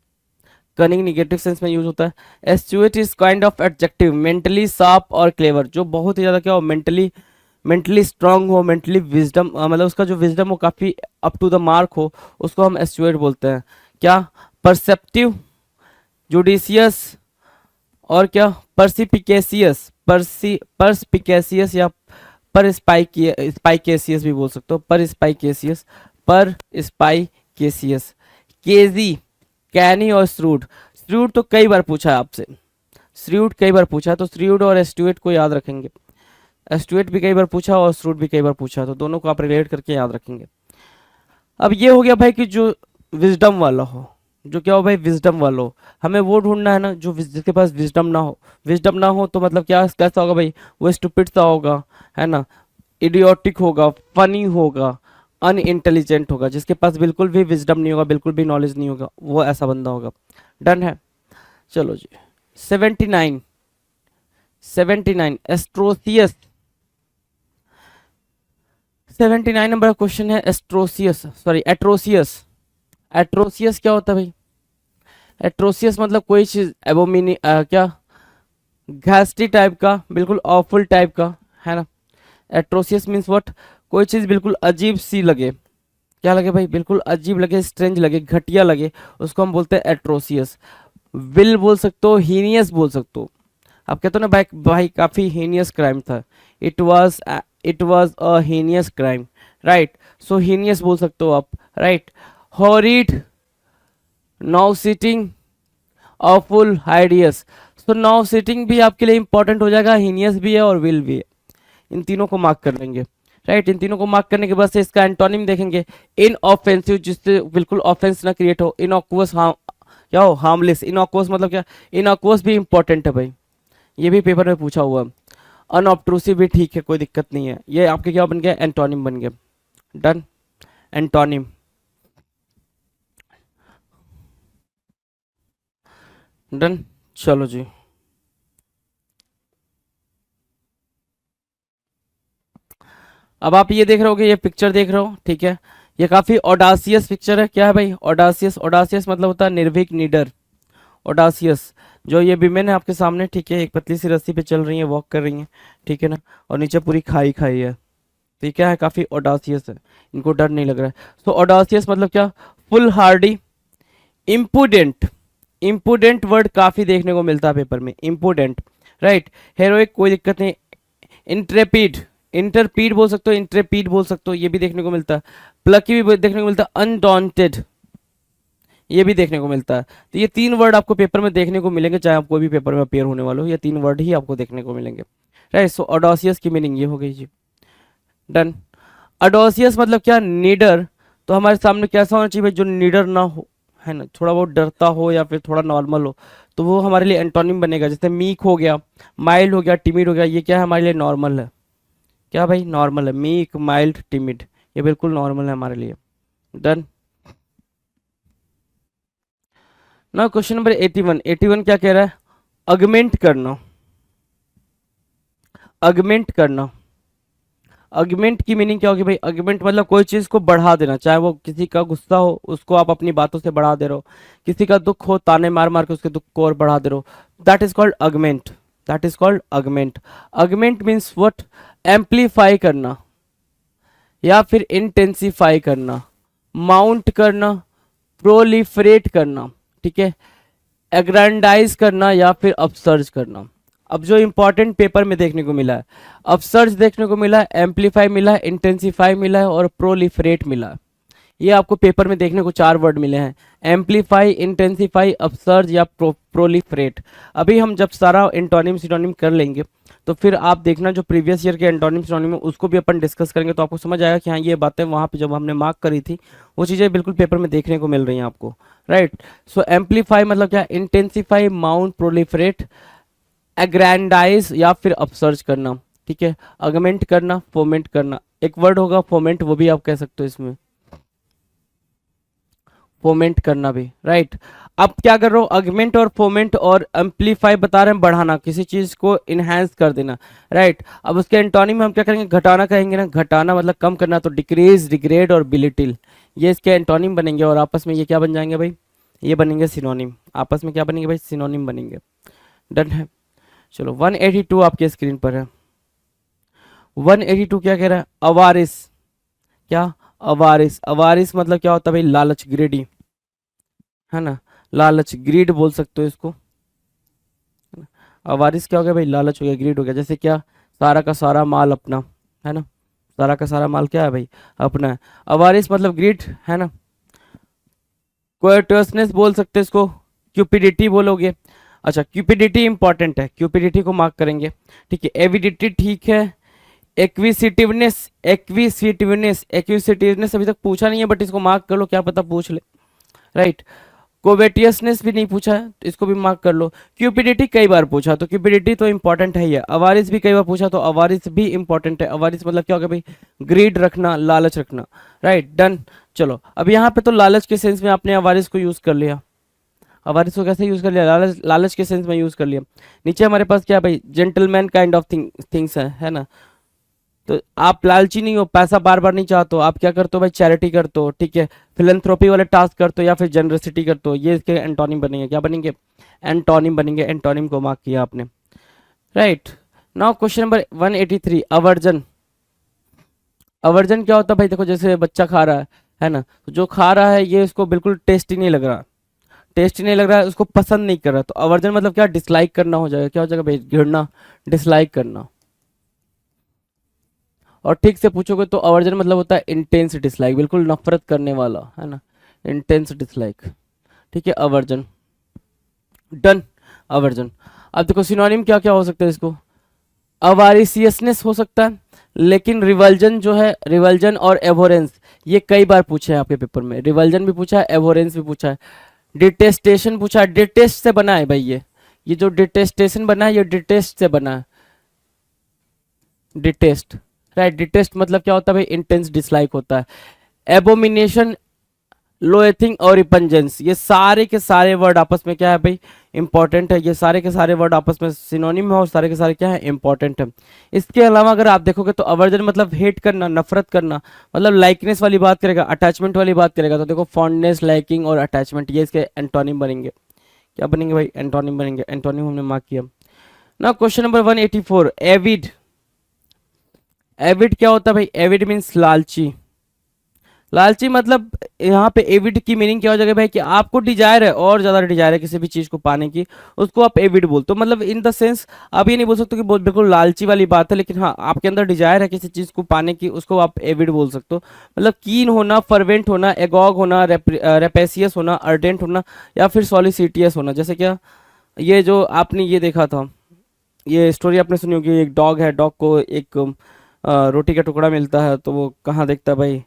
कनिंग निगेटिव सेंस में यूज होता है। Astute is kind of adjective, mentally sharp और क्लेवर, जो बहुत ही ज्यादा क्या हो, मेंटली स्ट्रांग हो, मेंटली विजडम, मतलब उसका जो विजडम हो काफी अप टू द मार्क हो, उसको हम एस्चुएट बोलते हैं। क्या, परसेप्टिव, जुडिशियस, और क्या, परसिपिकेसियस, परस्पिकेसियस, या पर स्पाइकेसियस भी बोल सकते हो, पर स्पाइकेसियस, पर स्पाइकेसियस। केजी, कैनी और श्रूड। श्रूड तो कई बार पूछा है आपसे, श्रूड कई बार पूछा है, तो श्रूड और एस्टुएट को याद रखेंगे। एस्टुएट भी कई बार पूछा और श्रूड भी कई बार पूछा, तो दोनों को आप रिलेट करके याद रखेंगे। अब ये हो गया भाई कि जो विजडम वाला हो, जो क्या हो भाई, विजडम वाला हो। हमें वो ढूंढना है ना जो जिसके पास विजडम ना हो। विजडम ना हो तो मतलब क्या, कैसा होगा भाई, वो स्टूपिड सा होगा, है ना, इडियोटिक होगा, फनी होगा, अनइंटेलिजेंट होगा। जिसके पास बिल्कुल भी विजडम नहीं होगा, बिल्कुल भी नॉलेज नहीं होगा, वो ऐसा बंदा होगा। डन है। चलो जी, 79 79 एस्ट्रोसियस। 79 नंबर का क्वेश्चन है एस्ट्रोसियस, सॉरी एट्रोसियस। एट्रोसियस क्या होता है भाई? एट्रोसियस मतलब कोई चीज एबोमिनी क्या, घास्टी टाइप का, बिल्कुल ऑफुल टाइप का, है ना। एट्रोसियस मीन्स व्हाट, कोई चीज बिल्कुल अजीब सी लगे। क्या लगे भाई? बिल्कुल अजीब लगे, स्ट्रेंज लगे, घटिया लगे, उसको हम बोलते हैं एट्रोसियस। विल बोल सकते हो, हीनियस बोल सकते हो। आप कहते हो ना भाई, भाई काफी हीनियस क्राइम था, it was a heinous crime, right. So heinous बोल सकते हो आप, right. Horrid, nauseating, awful, hideous. So nauseating भी आपके लिए इंपॉर्टेंट हो जाएगा, हीनियस भी है और विल भी है। इन तीनों को मार्क कर लेंगे, राइट। इन तीनों को मार्क करने के बाद से इसका एंटोनिम देखेंगे। इन ऑफेंसिव, जिससे बिल्कुल ऑफेंस ना क्रिएट हो। इनऑक्वस, क्या हो, हार्मलेस। इनऑक्वस मतलब क्या, इनऑक्वस भी इंपॉर्टेंट है भाई, ये भी पेपर में पूछा हुआ। अनऑब्ट्रूसिव भी ठीक है, कोई दिक्कत नहीं है। ये आपके क्या बन गया, एंटोनिम बन गया। Done, antonym. डन, चलो जी। अब आप ये देख रहे होगे, ये पिक्चर देख रहे हो, ठीक है। ये काफी ऑडासियस पिक्चर है। क्या है भाई? ऑडासियस। ऑडासियस मतलब होता है निर्भीक, निडर। ऑडासियस। जो ये विमेन है आपके सामने, ठीक है, एक पतली सी रस्सी पे चल रही है, वॉक कर रही है, ठीक है ना, और नीचे पूरी खाई खाई है। तो ये क्या है, काफी ऑडासियस है, इनको डर नहीं लग रहा है। तो ऑडासियस मतलब क्या, फुल हार्डी, इम्पुडेंट। इम्पुडेंट वर्ड काफी देखने को मिलता है पेपर में, इम्पुडेंट, राइट। हेरोइक, कोई दिक्कत नहीं। इंट्रेपिड, इंटरपीड बोल सकते हो, इंट्रेपीड बोल सकते हो, ये भी देखने को मिलता है। प्लकी भी देखने को मिलता है। अनडॉन्टेड, ये भी देखने को मिलता है। तो ये तीन वर्ड आपको पेपर में देखने को मिलेंगे, चाहे आप कोई भी पेपर में अपेयर होने वाले हो, ये तीन वर्ड ही आपको देखने को मिलेंगे, राइट। सो ऑडोसियस की मीनिंग ये हो गई जी। डन। ऑडोसियस मतलब क्या, नीडर। तो हमारे सामने कैसा होना चाहिए भाई, जो नीडर ना हो, है ना, थोड़ा बहुत डरता हो या फिर थोड़ा नॉर्मल हो, तो वो हमारे लिए एंटोनिम बनेगा। जैसे मीक हो गया, माइल्ड हो गया, टिमिड हो गया, ये क्या है, हमारे लिए नॉर्मल है। क्या भाई? नॉर्मल है। मीक, माइल्ड, टिमिड, ये बिल्कुल नॉर्मल है हमारे लिए। डन। ना क्वेश्चन नंबर 81। 81 क्या कह रहा है, अगमेंट करना। अगमेंट करना, अगमेंट की मीनिंग क्या होगी भाई? अगमेंट मतलब कोई चीज को बढ़ा देना, चाहे वो किसी का गुस्सा हो, उसको आप अपनी बातों से बढ़ा दे रहे हो। किसी का दुख हो, ताने मार मार के उसके दुख को और बढ़ा दे रहे हो, that is called augment. That is called augment. Augment means what, amplify करना या फिर इंटेंसिफाई करना, माउंट करना, प्रोलिफरेट करना, ठीक है, एग्रैंडाइज करना या फिर अपसर्ज करना। अब जो इंपॉर्टेंट पेपर में देखने को मिला है, अपसर्ज देखने को मिला है, एम्पलीफाई मिला है, इंटेंसिफाई मिला है और प्रोलिफरेट मिला है। ये आपको पेपर में देखने को चार वर्ड मिले हैं, एम्पलीफाई, इंटेंसिफाई, अपसर्ज या प्रोलिफरेट। अभी हम जब सारा एंटोनिम सिनोनिम कर लेंगे तो फिर आप देखना जो प्रीवियस ईयर के एंटोनिम सिनोनिम है उसको भी अपन डिस्कस करेंगे, तो आपको समझ आएगा कि हाँ ये बातें वहाँ पे जब हमने मार्क करी थी वो चीज़ें बिल्कुल पेपर में देखने को मिल रही हैं आपको, राइट। सो एम्पलीफाई मतलब क्या, इंटेंसिफाई, माउंट, प्रोलिफरेट, एग्रैंडाइज या फिर अपसर्ज करना, ठीक है, अगमेंट करना, फोमेंट करना। एक वर्ड होगा फोमेंट, वो भी आप कह सकते हो इसमें, फोमेंट करना भी, राइट। अब क्या कर रहे हो, अगमेंट और फोमेंट और एम्पलीफाई बता रहे हैं बढ़ाना, किसी चीज को इनहेंस कर देना, राइट। अब उसके एंटोनिम में हम क्या करेंगे, घटाना कहेंगे ना। घटाना मतलब कम करना, तो डिक्रीज, डिग्रेड और बिलिटिल, ये इसके एंटोनिम बनेंगे और आपस में ये क्या बन जाएंगे भाई, ये बनेंगे सिनोनिम। आपस में क्या बनेंगे भाई, सिनोनिम बनेंगे। डन है। चलो 182 आपके स्क्रीन पर है। 182 क्या कह रहा है, अवारिस। क्या, अवारिस। अवारिस मतलब क्या होता है भाई, लालच, ग्रेडी, है ना, लालच, ग्रीड बोल सकते हो इसको। अवारिस क्या हो गया भाई, लालच हो गया, ग्रीड हो गया। जैसे क्या, सारा का सारा माल अपना, है ना, सारा का सारा माल क्या है भाई, अपना है। अवारिस मतलब ग्रीड, है ना। कोएटसनेस बोल सकते हैं इसको, क्यूपिडिटी बोलोगे। अच्छा, क्यूपिडिटी इंपॉर्टेंट है, क्यूपिडिटी को मार्क करेंगे। ठीक है, एविडिटी ठीक है। एक्विसिटिवनेस, एक्विसिटिवनेस, एक्विसिटिवनेस अभी तक पूछा नहीं है, बट इसको मार्क कर लो, क्या पता पूछ ले। राइट, कोवेटियसनेस भी नहीं पूछा है, तो इसको भी मार्क कर लो। क्यूपिडिटी कई बार पूछा, तो क्यूपिडिटी तो इंपॉर्टेंट है ही है। अवारिस भी कई बार पूछा, तो अवारिस भी इंपॉर्टेंट है। अवारिस मतलब क्या होगा भाई, ग्रीड रखना, लालच रखना। Right, done. चलो, अब यहाँ पे तो लालच के सेंस में आपने अवारिस को यूज कर लिया। अवारिस को कैसे यूज कर लिया, लालच, लालच के सेंस में यूज कर लिया। नीचे हमारे पास क्या भाई, जेंटलमैन काइंड ऑफ थिंग्स है ना। तो आप लालची नहीं हो, पैसा बार बार नहीं चाहते हो, आप क्या करते हो भाई, चैरिटी करते हो। ठीक है, फिलैंथ्रोपी वाले टास्क करते हो, या फिर जनरसिटी करते हो। ये इसके एंटोनिम बनेंगे, क्या बनेंगे, एंटोनिम बनेंगे। एंटोनिम को मार्क किया आपने। Right, now question number 183, aversion. Aversion क्या होता है भाई, देखो जैसे बच्चा खा रहा है ना, तो जो खा रहा है ये इसको बिल्कुल टेस्टी नहीं लग रहा, टेस्टी नहीं लग रहा है, उसको पसंद नहीं कर रहा। तो अवर्जन मतलब क्या, डिसलाइक करना हो जाएगा। क्या हो जाएगा भाई, घृणा, डिसलाइक करना। और ठीक से पूछोगे तो अवर्जन मतलब होता है इंटेंस डिसलाइक, बिल्कुल नफरत करने वाला, है ना, इंटेंस डिसलाइक। ठीक है, अवर्जन, डन, अवर्जन। अब देखो सिनोनिम क्या क्या हो सकता है इसको, अवारिसियसनेस हो सकता है, लेकिन रिवल्जन जो है, रिवल्जन और एवोरेंस, ये कई बार पूछे हैं आपके पेपर में। रिवल्जन भी पूछा है, एवोरेंस भी पूछा है, डिटेस्टेशन पूछा है। डिटेस्ट से बना है भाई, ये जो डिटेस्टेशन बना है, ये डिटेस्ट से बना है, डिटेस्ट। राइट, डिटेस्ट मतलब क्या होता है भाई, इंटेंस डिसलाइक होता है। एबोमिनेशन, लोएथिंग और रिपंजेंस, ये सारे के सारे वर्ड आपस में क्या है भाई, इंपॉर्टेंट है। ये सारे के सारे वर्ड आपस में सिनोनिम है, और सारे के सारे क्या है, इंपॉर्टेंट है। इसके अलावा अगर आप देखोगे तो अवर्जन मतलब हेट करना, नफरत करना, मतलब लाइकनेस वाली बात करेगा, अटैचमेंट वाली बात करेगा। तो देखो फॉन्डनेस, लाइकिंग और अटैचमेंट, ये इसके एंटोनिम बनेंगे। क्या बनेंगे भाई, एंटोनिम बनेंगे। एंटोनिम हमने मार्क किया। ना क्वेश्चन नंबर 184, एविड। एविड क्या होता है भाई, एविड मीन्स लालची। लालची मतलब यहाँ पे एविड की मीनिंग क्या हो जाएगा भाई, कि आपको डिजायर है, और ज्यादा डिजायर है किसी भी चीज को पाने की, उसको आप एविड बोलते हो। मतलब इन द सेंस आप ये नहीं बोल सकते कि बहुत बिल्कुल लालची वाली बात है, लेकिन हाँ आपके अंदर डिजायर है किसी चीज को पाने की, उसको आप एविड बोल सकते हो। मतलब कीन होना, फर्वेंट होना, एगॉग होना, रेपेसियस होना, अर्डेंट होना, या फिर सॉलिसिटियस होना। जैसे क्या, ये जो आपने ये देखा था, ये स्टोरी आपने सुनी होगी, एक डॉग है, डॉग को एक रोटी का टुकड़ा मिलता है, तो वो कहाँ देखता है भाई,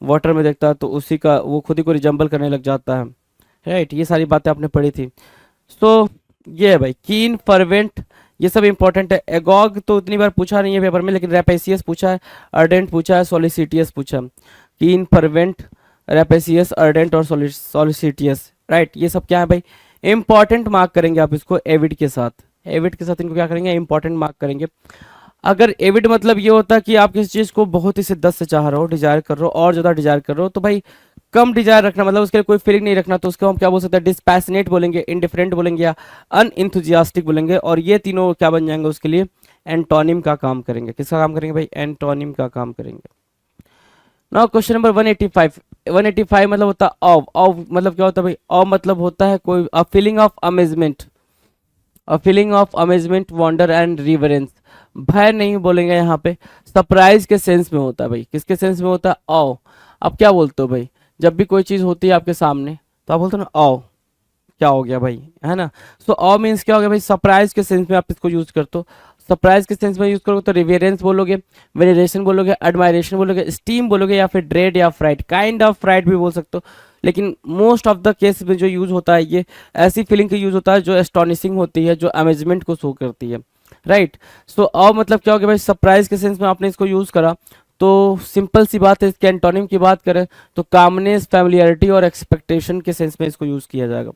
वाटर में देखता है, तो उसी का वो खुद ही को रिजम्बल करने लग जाता है। राइट, ये सारी बातें आपने पढ़ी थी। तो ये है भाई, कीन, फर्वेंट, ये सब इंपॉर्टेंट है। एगॉग तो इतनी बार पूछा नहीं है पेपर में, लेकिन रेपेसियस पूछा है, अर्डेंट पूछा है, सॉलिसिटियस पूछा। कीन, फर्वेंट, रेपेसियस, अर्डेंट और सॉलिसिटियस। राइट, ये सब क्या है भाई, इंपॉर्टेंट मार्क करेंगे आप इसको एविड के साथ। एविड के साथ इनको क्या करेंगे, इंपॉर्टेंट मार्क करेंगे। अगर एविड मतलब ये होता है कि आप किसी चीज को बहुत ही शिद्दत से चाह रहे हो, डिजायर कर रहे हो, और ज्यादा डिजायर कर रहे हो, तो भाई कम डिजायर रखना, मतलब उसके लिए कोई फीलिंग नहीं रखना, तो उसको हम क्या बोल सकते हैं, डिस्पैशनेट बोलेंगे, इंडिफरेंट बोलेंगे, या अनइंथुजियास्टिक बोलेंगे। और ये तीनों क्या बन जाएंगे उसके लिए, एंटोनिम का काम करेंगे। किसका काम करेंगे भाई, एंटोनिम का काम करेंगे। Now question number 185। 185 मतलब होता है ऑव। ऑव मतलब क्या होता है भाई, ऑव मतलब होता है कोई, a feeling of amazement, a feeling of amazement, wonder and reverence. भय नहीं बोलेंगे यहाँ पे, सरप्राइज के सेंस में होता है भाई। किसके सेंस में होता है, आओ। आप क्या बोलते हो भाई, जब भी कोई चीज होती है आपके सामने, तो आप बोलते हो ना, आओ, क्या हो गया भाई, है ना। सो ऑ मीन्स क्या हो गया भाई, सरप्राइज के सेंस में आप इसको यूज करते हो। सरप्राइज के सेंस में यूज करोगे तो रिवेरेंस बोलोगे, वेनेरेशन बोलोगे, एडमायरेशन बोलोगे, स्टीम बोलोगे, या फिर ड्रेड या फ्राइड, काइंड ऑफ फ्राइड भी बोल सकते हो। लेकिन मोस्ट ऑफ द केस में जो यूज होता है, ये ऐसी फीलिंग का यूज होता है जो एस्टॉनिशिंग होती है, जो अमेजमेंट को शो करती है। राइट, सो ऑ मतलब क्या हो गया भाई, सरप्राइज के सेंस में आपने इसको यूज करा। तो सिंपल सी बात है, इसके एंटोनिम की बात करें तो कामनेस, फैमिलियरिटी और एक्सपेक्टेशन के सेंस में इसको यूज किया जाएगा,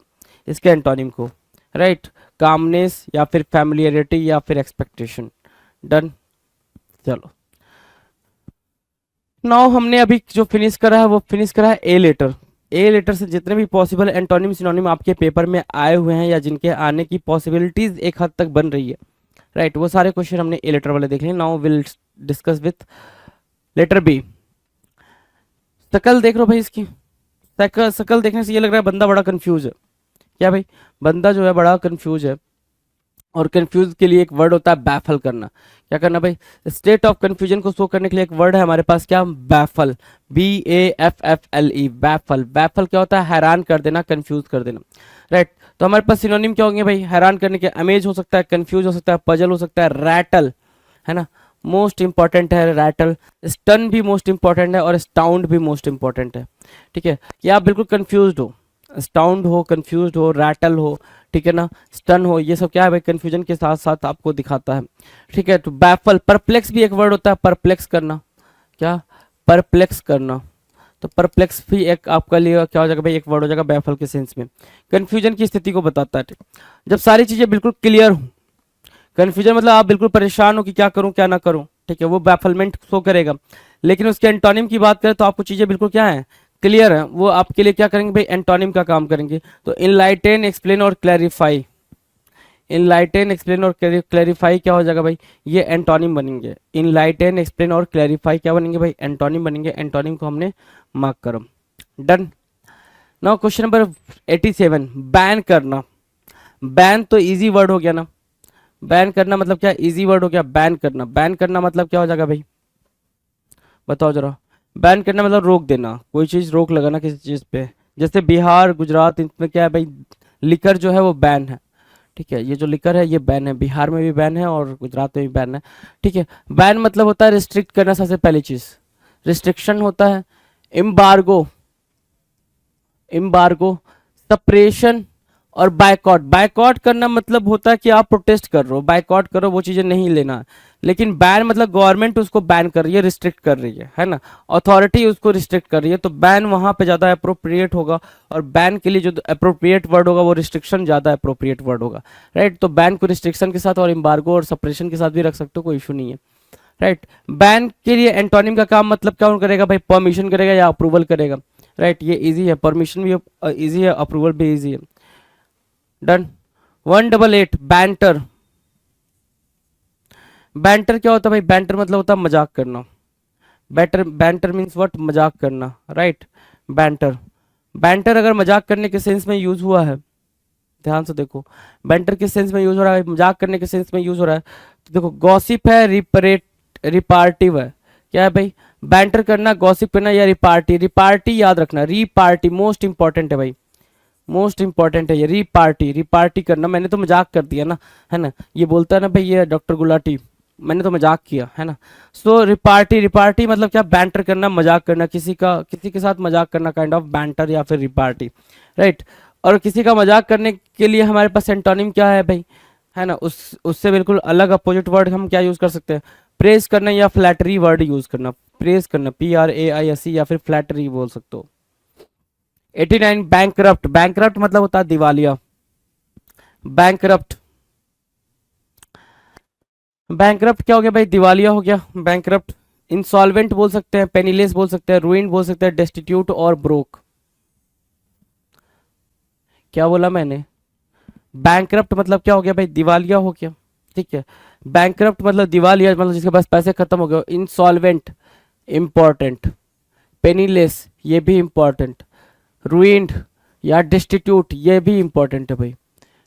इसके एंटोनिम को। राइट, कामनेस या फिर फैमिलियरिटी या फिर एक्सपेक्टेशन। डन, चलो। नाउ हमने अभी जो फिनिश करा है, वो फिनिश करा है ए लेटर। ए लेटर से जितने भी पॉसिबल एंटोनिम सिनोनिम आपके पेपर में आए हुए हैं, या जिनके आने की पॉसिबिलिटीज एक हद तक बन रही है, राइट, वो सारे क्वेश्चन हमने ए लेटर वाले देख लिए। Now will discuss with letter B. शकल देख लो भाई इसकी, शकल शकल देखने से ये लग रहा है बंदा बड़ा कंफ्यूज है। क्या भाई, बंदा जो है बड़ा कंफ्यूज है। और कंफ्यूज के लिए एक वर्ड होता है बैफल करना। क्या करना भाई, स्टेट ऑफ कंफ्यूजन को शो करने के लिए एक वर्ड है हमारे पास, क्या, बैफल, BAFFLE, बैफल। बैफल क्या होता है, हैरान कर देना, कंफ्यूज कर देना, राइट। तो हमारे पास सिनोनिम क्या होंगे भाई, हैरान करने के अमेज हो सकता है, कंफ्यूज हो सकता है, पजल हो सकता है, रैटल, है ना, मोस्ट इंपॉर्टेंट है रैटल, स्टन भी मोस्ट इंपॉर्टेंट है और स्टाउंड भी मोस्ट इंपॉर्टेंट है। ठीक है, कि आप बिल्कुल कंफ्यूज हो, स्टाउंड हो, कंफ्यूज हो, रैटल हो, ठीक है ना, स्टन हो, ये सब क्या है भाई, कंफ्यूजन के साथ साथ आपको दिखाता है। ठीक है, तो बैफल, परप्लेक्स भी एक वर्ड होता है, परप्लेक्स करना, क्या, परप्लेक्स करना। तो परप्लेक्स भी एक आपका लिए क्या हो जाएगा भाई, एक वर्ड हो जाएगा बैफल के सेंस में, कंफ्यूजन की स्थिति को बताता है। जब सारी चीजें बिल्कुल क्लियर हो, कंफ्यूजन मतलब आप बिल्कुल परेशान हो कि क्या करूं क्या ना करूं, ठीक है, वो बैफलमेंट शो करेगा। लेकिन उसके एंटोनिम की बात करें तो आपको चीजें बिल्कुल क्या है, क्लियर है, वो आपके लिए क्या करेंगे भाई, एंटोनिम का काम करेंगे। तो इनलाइटेन, एक्सप्लेन और क्लैरिफाई, इनलाइटेन, एक्सप्लेन और क्लैरिफाई क्या हो जाएगा भाई, ये एंटोनिम बनेंगे। इनलाइटेन, एक्सप्लेन और क्लैरिफाई क्या बनेंगे भाई, एंटोनिम बनेंगे। एंटोनिम को हमने मार्क करो, done. Now question number 87, ban करना। बैन तो इजी वर्ड हो गया ना, बैन करना मतलब क्या, इजी वर्ड हो गया, बैन करना। बैन करना मतलब क्या हो जाएगा भाई, बताओ जरा। बैन करना मतलब रोक देना, कोई चीज रोक लगाना किसी चीज पे। जैसे बिहार, गुजरात, इनमें क्या है भाई, लिकर जो है वो बैन है। ठीक है, ये जो लिकर है ये बैन है, बिहार में भी बैन है और गुजरात में भी बैन है। ठीक है, बैन मतलब होता है रिस्ट्रिक्ट करना, सबसे पहली चीज रिस्ट्रिक्शन होता है। एम्बार्गो, एम्बार्गो, सप्रेशन और बायकॉट। बायकॉट करना मतलब होता है कि आप प्रोटेस्ट कर रहे हो, बायकॉट करो, वो चीजें नहीं लेना। लेकिन बैन मतलब गवर्नमेंट उसको बैन कर रही है, रिस्ट्रिक्ट कर रही है ना, अथॉरिटी उसको रिस्ट्रिक्ट कर रही है, तो बैन वहां पे ज्यादा अप्रोप्रिएट होगा। और बैन के लिए जो अप्रोप्रिएट वर्ड होगा वो रिस्ट्रिक्शन ज्यादा अप्रोप्रिएट वर्ड होगा, राइट। तो बैन को रिस्ट्रिक्शन के साथ और एम्बार्गो और सप्रेशन के साथ भी रख सकते हो, कोई इशू नहीं है, राइट। बैन के लिए एंटोनिम का काम मतलब क्या करेगा भाई, परमिशन करेगा या अप्रूवल करेगा, राइट। ये इजी है, परमिशन भी इजी है, अप्रूवल भी इजी है, डन। 188, बैंटर। बैंटर क्या होता है भाई, बैंटर मतलब होता है मजाक करना। बैटर, बैंटर मीन्स व्हाट, मजाक करना, राइट। बैंटर, बैंटर अगर मजाक करने के सेंस में यूज हुआ है, ध्यान से देखो, बैंटर किस सेंस में यूज हो रहा है, मजाक करने के सेंस में यूज हो रहा है। तो देखो, गॉसिप है, रिपार्टिव है, क्या है भाई, बैंटर करना, गॉसिप करना या रिपार्टी। रिपार्टी याद रखना, रिपार्टी मोस्ट इंपॉर्टेंट है भाई, मोस्ट इंपॉर्टेंट है ये, रिपार्टी। रिपार्टी करना, मैंने तो मजाक कर दिया ना, है ना, ये बोलता है ना भाई ये डॉक्टर गुलाटी, मैंने तो मजाक किया, है ना। सो रिपार्टी, रिपार्टी मतलब क्या, बैंटर करना, मजाक करना, किसी का किसी के साथ मजाक करना, काइंड ऑफ बैंटर या फिर रिपार्टी, राइट। और किसी का मजाक करने के लिए हमारे पास एंटोनिम क्या है भाई, है ना, उससे बिल्कुल अलग अपोजिट वर्ड हम क्या यूज कर सकते हैं, प्रेज करना या फ्लैटरी वर्ड यूज करना। प्रेज करना, PRAISE, या फिर फ्लैटरी बोल सकते हो। 89, बैंकरप्ट। बैंकरप्ट मतलब होता है दिवालिया, बैंकरप्ट। बैंकरप्ट क्या हो गया भाई, दिवालिया हो गया, बैंकरप्ट। इंसॉल्वेंट बोल सकते हैं, पेनीलेस बोल सकते हैं, रूइंड बोल सकते हैं, डेस्टिट्यूट और ब्रोक। क्या बोला मैंने, बैंकरप्ट मतलब क्या हो गया भाई, दिवालिया हो गया, ठीक है। बैंकरप्ट मतलब दिवालिया, मतलब जिसके पास पैसे खत्म हो गए। Insolvent, important. पेनीलेस, ये भी इंपॉर्टेंट। रूइंड या डिस्टिट्यूट, ये भी इंपॉर्टेंट है भाई,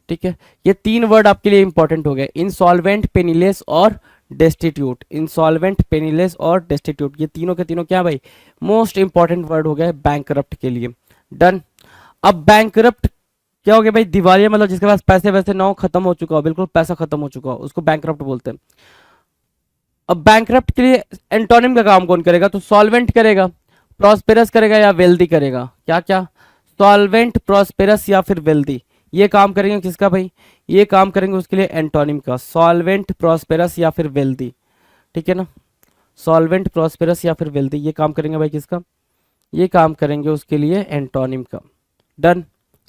ठीक है। ये तीन वर्ड आपके लिए इंपॉर्टेंट हो गए, इंसॉल्वेंट, पेनीलेस और डेस्टिट्यूट। इंसॉल्वेंट, पेनीलेस और डेस्टिट्यूट, ये तीनों के तीनों क्या भाई, मोस्ट इंपॉर्टेंट वर्ड हो गए बैंकरप्ट के लिए, डन। अब बैंकरप्ट क्या हो गया भाई, दिवालिया मतलब जिसके पास पैसे वैसे ना हो, खत्म हो चुका हो, बिल्कुल पैसा खत्म हो चुका हो, उसको बैंकरप्ट बोलते हैं। अब बैंकरप्ट के लिए एंटोनिम का काम कौन करेगा, तो सॉल्वेंट करेगा, प्रॉस्पेरस करेगा या वेल्दी करेगा, क्या क्या, सॉल्वेंट, प्रॉस्पेरस या फिर वेल्दी। ये काम करेंगे किसका भाई, ये काम करेंगे उसके लिए एंटोनिम का, सॉल्वेंट, प्रॉस्पेरस या फिर वेल्दी, ठीक है ना। सॉल्वेंट, प्रॉस्पेरस या फिर वेल्दी, ये काम करेंगे भाई किसका, ये काम करेंगे उसके लिए एंटोनिम का, डन।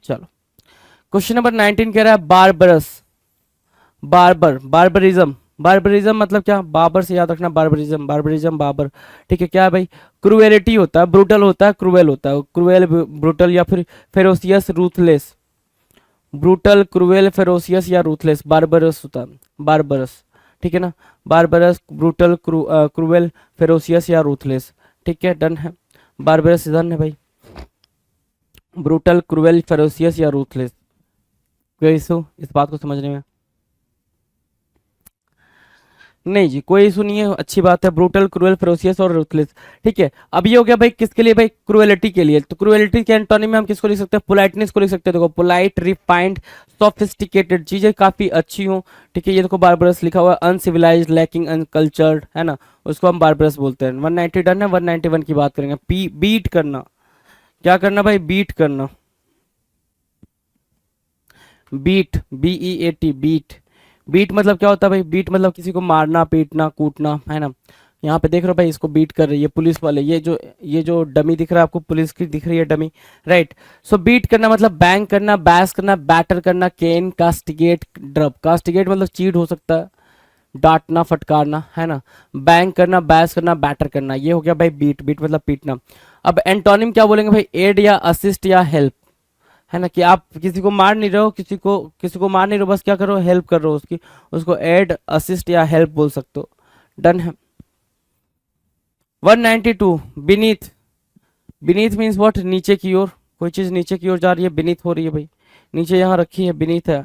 चलो, क्वेश्चन नंबर 19 कह रहा है बारबरस। Barber, barbarism. बारबरिज्म मतलब क्या, बाबर से याद रखना, बारबरिज्म, बारबरिज्म, बाबर, ठीक है। क्या है भाई, क्रूएलिटी होता है, ब्रूटल होता है, क्रूएल होता है, क्रूएल, ब्रूटल या फिर ferocious, ruthless. Brutal, cruel, ferocious या रूथलेस, बारबरस होता है, बारबरस, ठीक है ना। बारबरस, ब्रूटल, क्रूएल, फेरोसियस या रूथलेस, ठीक है, डन है। बारबरस डन है भाई, ब्रूटल, क्रूएल, फेरोसियस या रूथलेस। कोई इशू इस बात को समझने में, नहीं जी, कोई इशू नहीं है, अच्छी बात है। ब्रूटल, क्रूएल, फेरोसियस और रूथलेस। ठीक है, अब ये हो गया भाई किसके लिए, भाई क्रूएलिटी के लिए। तो क्रूएलिटी के एंटोनिम में हम किसको लिख सकते हैं, पोलाइटनेस को लिख सकते हैं। देखो पोलाइट, रिफाइंड, सोफिस्टिकेटेड, चीजें काफी अच्छी हो। ठीक है, ये देखो बारबरस लिखा हुआ है, अनसिविलाइज्ड, लैकिंग, अनकल्चर्ड, है ना, उसको हम बारबरस बोलते हैं। 190 डन है, 191 की बात करेंगे। बीट करना, क्या करना भाई, बीट करना। Beat, BEAT, beat. बीट मतलब क्या होता है भाई, बीट मतलब किसी को मारना, पीटना, कूटना, है ना। यहाँ पे देख रहे हो भाई, इसको बीट कर रही है पुलिस वाले। ये जो डमी दिख रहा है आपको, पुलिस की दिख रही है डमी, राइट। सो बीट करना मतलब बैंग करना, बैस करना, बैटर करना, केन, कास्टिगेट, ड्रब। कास्टिगेट मतलब चीट हो सकता है, डांटना, फटकारना, है ना। बैंग करना, बैस करना, बैटर करना, ये हो गया भाई बीट। बीट मतलब पीटना। अब एंटोनिम क्या बोलेंगे भाई, एड या असिस्ट या हेल्प, है ना, कि आप किसी को मार नहीं रहे हो, किसी को मार नहीं रहे हो, बस क्या करो, हेल्प कर रहे हो उसकी, उसको एड, असिस्ट या हेल्प बोल सकते हो। डन है। 192, बीनीथ। बीनीथ मीन्स व्हाट, नीचे की ओर, कोई चीज नीचे की ओर जा रही है, बीनीथ हो रही है भाई, नीचे यहाँ रखी है, बीनीथ है।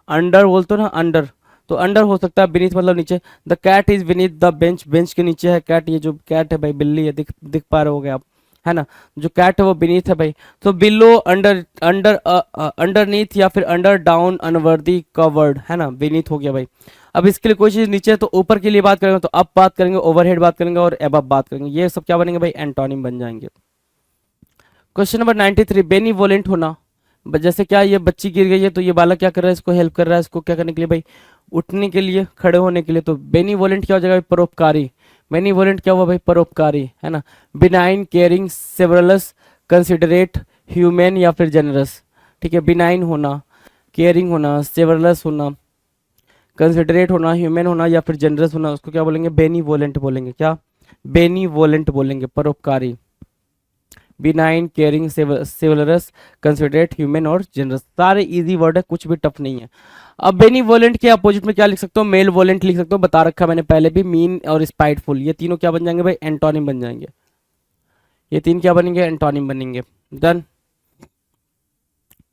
अंडर बोलते हो ना, अंडर, तो अंडर हो सकता है, बीनीथ मतलब नीचे। The cat is beneath the bench, bench के नीचे है कैट। ये जो कैट है भाई, बिल्ली है, दिख पा रहे होगे आप, है ना। जो कैट है वो बीनीथ है भाई। तो बिलो, अंडर, अंडर, अंडरनीथ या फिर अंडर, डाउन, अनवर्दी, कवर्ड, है ना, बीनीथ हो गया भाई। अब इसके लिए कोई चीज नीचे है तो ऊपर के लिए बात करेंगे तो अप बात करेंगे, ओवरहेड बात करेंगे और एबव बात करेंगे। ये सब क्या बनेंगे भाई, एंटोनिम बन जाएंगे। क्वेश्चन नंबर 93, बेनीवोलेंट होना। जैसे क्या, ये बच्ची गिर गई है तो ये बालक क्या कर रहा है, इसको हेल्प कर रहा है, इसको क्या करने के लिए भाई, उठने के लिए, खड़े होने के लिए। तो बेनीवोलेंट क्या हो जाएगा भाई, परोपकारी। बेनीवोलेंट क्या हुआ भाई, परोपकारी, है ना। बिनाइन, केयरिंग, सेवरलस, कंसिडरेट, ह्यूमन या फिर जनरस। ठीक है, बिनाइन होना, केयरिंग होना, सेवरलस होना, कंसिडरेट होना, ह्यूमन होना या फिर जनरस होना, उसको क्या बोलेंगे, बेनीवोलेंट बोलेंगे। क्या, बेनीवोलेंट बोलेंगे, परोपकारी। बिनाइन, केयरिंग, सिवलरस, कंसिडरेट, ह्यूमन और जनरस, सारे इजी वर्ड है, कुछ भी टफ नहीं है। अब बेनीवोलेंट के अपोजिट में क्या लिख सकते हो, मेल वोलेंट लिख सकते हो, बता रखा मैंने पहले भी। मीन और स्पाइटफुल, ये तीनों क्या बन जाएंगे भाई, एंटोनिम बन जाएंगे। ये तीन क्या बनेंगे, एंटोनिम बनेंगे। डन।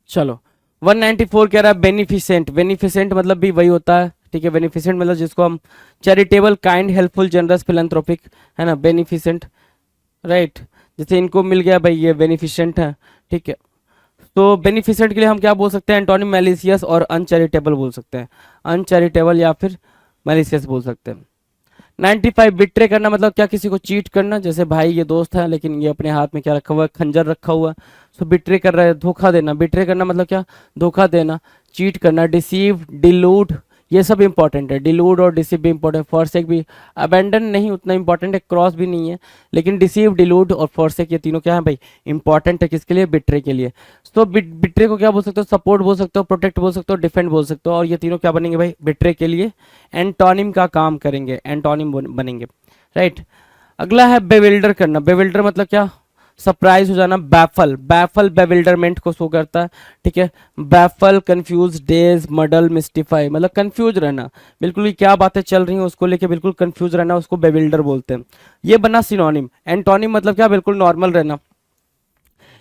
चलो 194 कह रहा है बेनिफिसेंट। बेनिफिसेंट मतलब भी वही होता है, ठीक है। बेनिफिसेंट मतलब जिसको हम charitable, kind, helpful, generous, philanthropic, है ना, बेनिफिसेंट, राइट। जैसे इनको मिल गया भाई, ये बेनिफिशेंट है, ठीक है। तो बेनिफिसेंट के लिए हम क्या बोल सकते हैं, एंटोनिम मैलिशियस और अनचैरिटेबल बोल सकते हैं। अनचैरिटेबल या फिर मैलिशियस बोल सकते हैं। 95, बिट्रे करना मतलब क्या, किसी को चीट करना। जैसे भाई ये दोस्त है लेकिन ये अपने हाथ में क्या रखा हुआ है, खंजर रखा हुआ है, सो बिट्रे कर रहा है, धोखा देना। बिट्रे करना मतलब क्या, धोखा देना, चीट करना। डिसीव, डिलूड, ये सब इंपॉर्टेंट है। डिलूड और डिसीव भी इंपॉर्टेंट है, फॉरसेक भी। अबेंडन नहीं उतना इंपॉर्टेंट है, क्रॉस भी नहीं है, लेकिन डिसीव, डिलूड और फॉरसेक ये तीनों क्या है भाई, इंपॉर्टेंट है किसके लिए, बिट्रे के लिए। तो बिट्रे को क्या बोल सकते हो, सपोर्ट बोल सकते हो, प्रोटेक्ट बोल सकते हो, डिफेंड बोल सकते हो, और ये तीनों क्या बनेंगे भाई, बिट्रे के लिए एंटोनिम का काम करेंगे, एंटोनिम बनेंगे, राइट। अगला है बेविल्डर करना। बेविल्डर मतलब क्या, सरप्राइज हो जाना। बैफल, बैफल बेविल्डरमेंट को शो करता है, ठीक है। बैफल, कंफ्यूज, डेज, मडल, मिस्टिफाई मतलब कंफ्यूज रहना, बिल्कुल भी क्या बातें चल रही हैं उसको लेके बिल्कुल कंफ्यूज रहना, उसको बेविल्डर बोलते हैं। ये बना सिनोनिम। एंटोनिम मतलब क्या, बिल्कुल नॉर्मल रहना।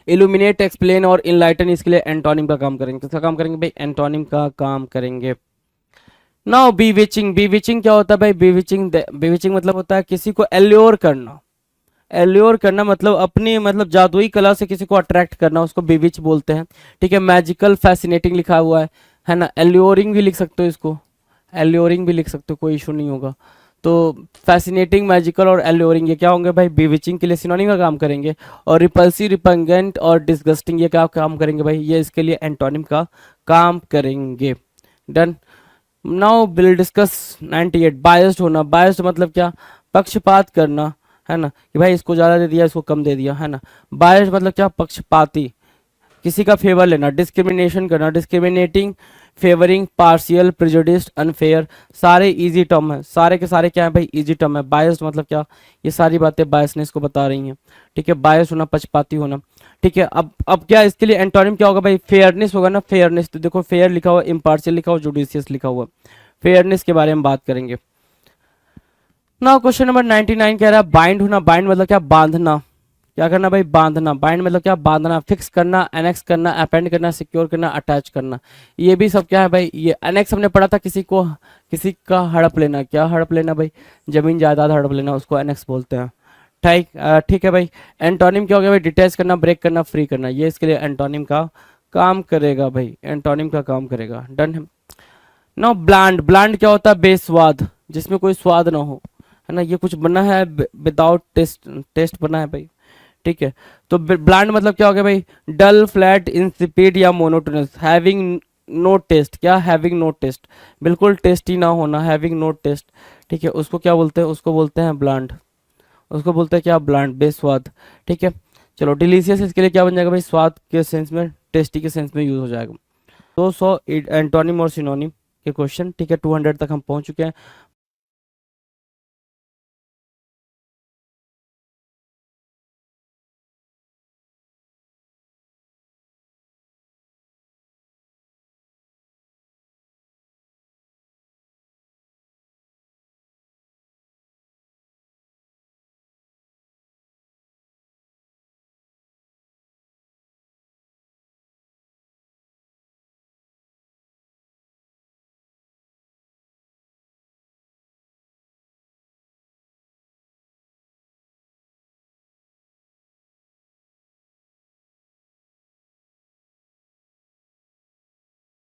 इल्यूमिनेट, एक्सप्लेन और इनलाइटन, इसके लिए एंटोनिम का काम करेंगे। किसका काम करेंगे भाई, एंटोनिम का काम करेंगे। नाउ बीविचिंग। बीविचिंग क्या होता है भाई, बीविचिंग मतलब होता है किसी को एल्योर करना। एल्योर करना मतलब अपनी मतलब जादुई कला से किसी को अट्रैक्ट करना, उसको बीविच बोलते हैं, ठीक है। मैजिकल, फैसिनेटिंग लिखा हुआ है ना। एल्योरिंग भी लिख सकते हो इसको, एल्योरिंग भी लिख सकते हो, कोई इशू नहीं होगा। तो फैसिनेटिंग, मैजिकल और एल्योरिंग ये क्या होंगे भाई, बीविचिंग के लिए सिनोनिम का काम करेंगे। और रिपल्सिव, रिपंगेंट और डिस्गस्टिंग ये क्या काम करेंगे भाई, ये इसके लिए एंटोनिम का काम करेंगे। Done. Now will discuss 98, biased होना। बायस्ड मतलब क्या, पक्षपात करना, है ना, कि भाई इसको ज्यादा दे दिया, इसको कम दे दिया, है ना। बायस्ड मतलब क्या, पक्षपाती, किसी का फेवर लेना। डिस्क्रिमिनेशन करना, discriminating, favouring, partial, prejudiced, unfair, सारे इजी टर्म है, सारे के सारे क्या है भाई, इजी टर्म है। बायस्ड मतलब क्या, ये सारी बातें बायसनेस को बता रही हैं, ठीक है। बायस होना, पक्षपाती होना, ठीक है। अब क्या इसके लिए एंटोनिम क्या होगा भाई, फेयरनेस होगा ना। फेयरनेस, तो देखो फेयर लिखा हुआ, इम्पार्शियल लिखा हुआ, जुडिशियस लिखा हुआ, फेयरनेस के बारे में बात करेंगे। ना क्वेश्चन नंबर 99 कह रहा है बाइंड होना। बाइंड मतलब क्या, बांधना, क्या करना भाई, बांधना। बाइंड मतलब क्या, बांधना, फिक्स करना, एनेक्स करना, अपेंड करना, सिक्योर करना, अटैच करना। ये भी सब क्या है भाई, ये एनेक्स हमने पढ़ा था, किसी का हड़प लेना। क्या हड़प लेना भाई, जमीन जायदाद हड़प लेना, उसको एनेक्स बोलते हैं। ठीक ठीक है भाई। एंटोनिम क्या हो गया भाई, डिटैच करना, ब्रेक करना, फ्री करना। ये इसके लिए एंटोनिम का काम करेगा भाई, एंटोनिम का काम करेगा। डन है। नो ब्लैंड, ब्लैंड क्या होता है, बेस्वाद, जिसमें कोई स्वाद ना हो, है ना। ये कुछ बना है विदाउट टेस्ट, टेस्ट बना है भाई, ठीक है। तो ब्लैंड मतलब क्या हो गया भाई, डल, फ्लैट, इंसिपिड या मोनोटोनस, हैविंग नो टेस्ट। क्या, हैविंग नो टेस्ट, बिल्कुल टेस्टी ना होना, हैविंग नो टेस्ट, ठीक है। उसको क्या बोलते हैं, उसको बोलते हैं ब्लैंड, उसको बोलते हैं क्या, ब्लैंड, बेस्वाद, ठीक है। चलो डिलीशियस इसके लिए क्या बन जाएगा भाई, स्वाद के सेंस में, टेस्टी के सेंस में यूज हो जाएगा। 200 एंटोनिम और सिनोनिम के क्वेश्चन, ठीक है। 200 तक हम पहुंच चुके हैं।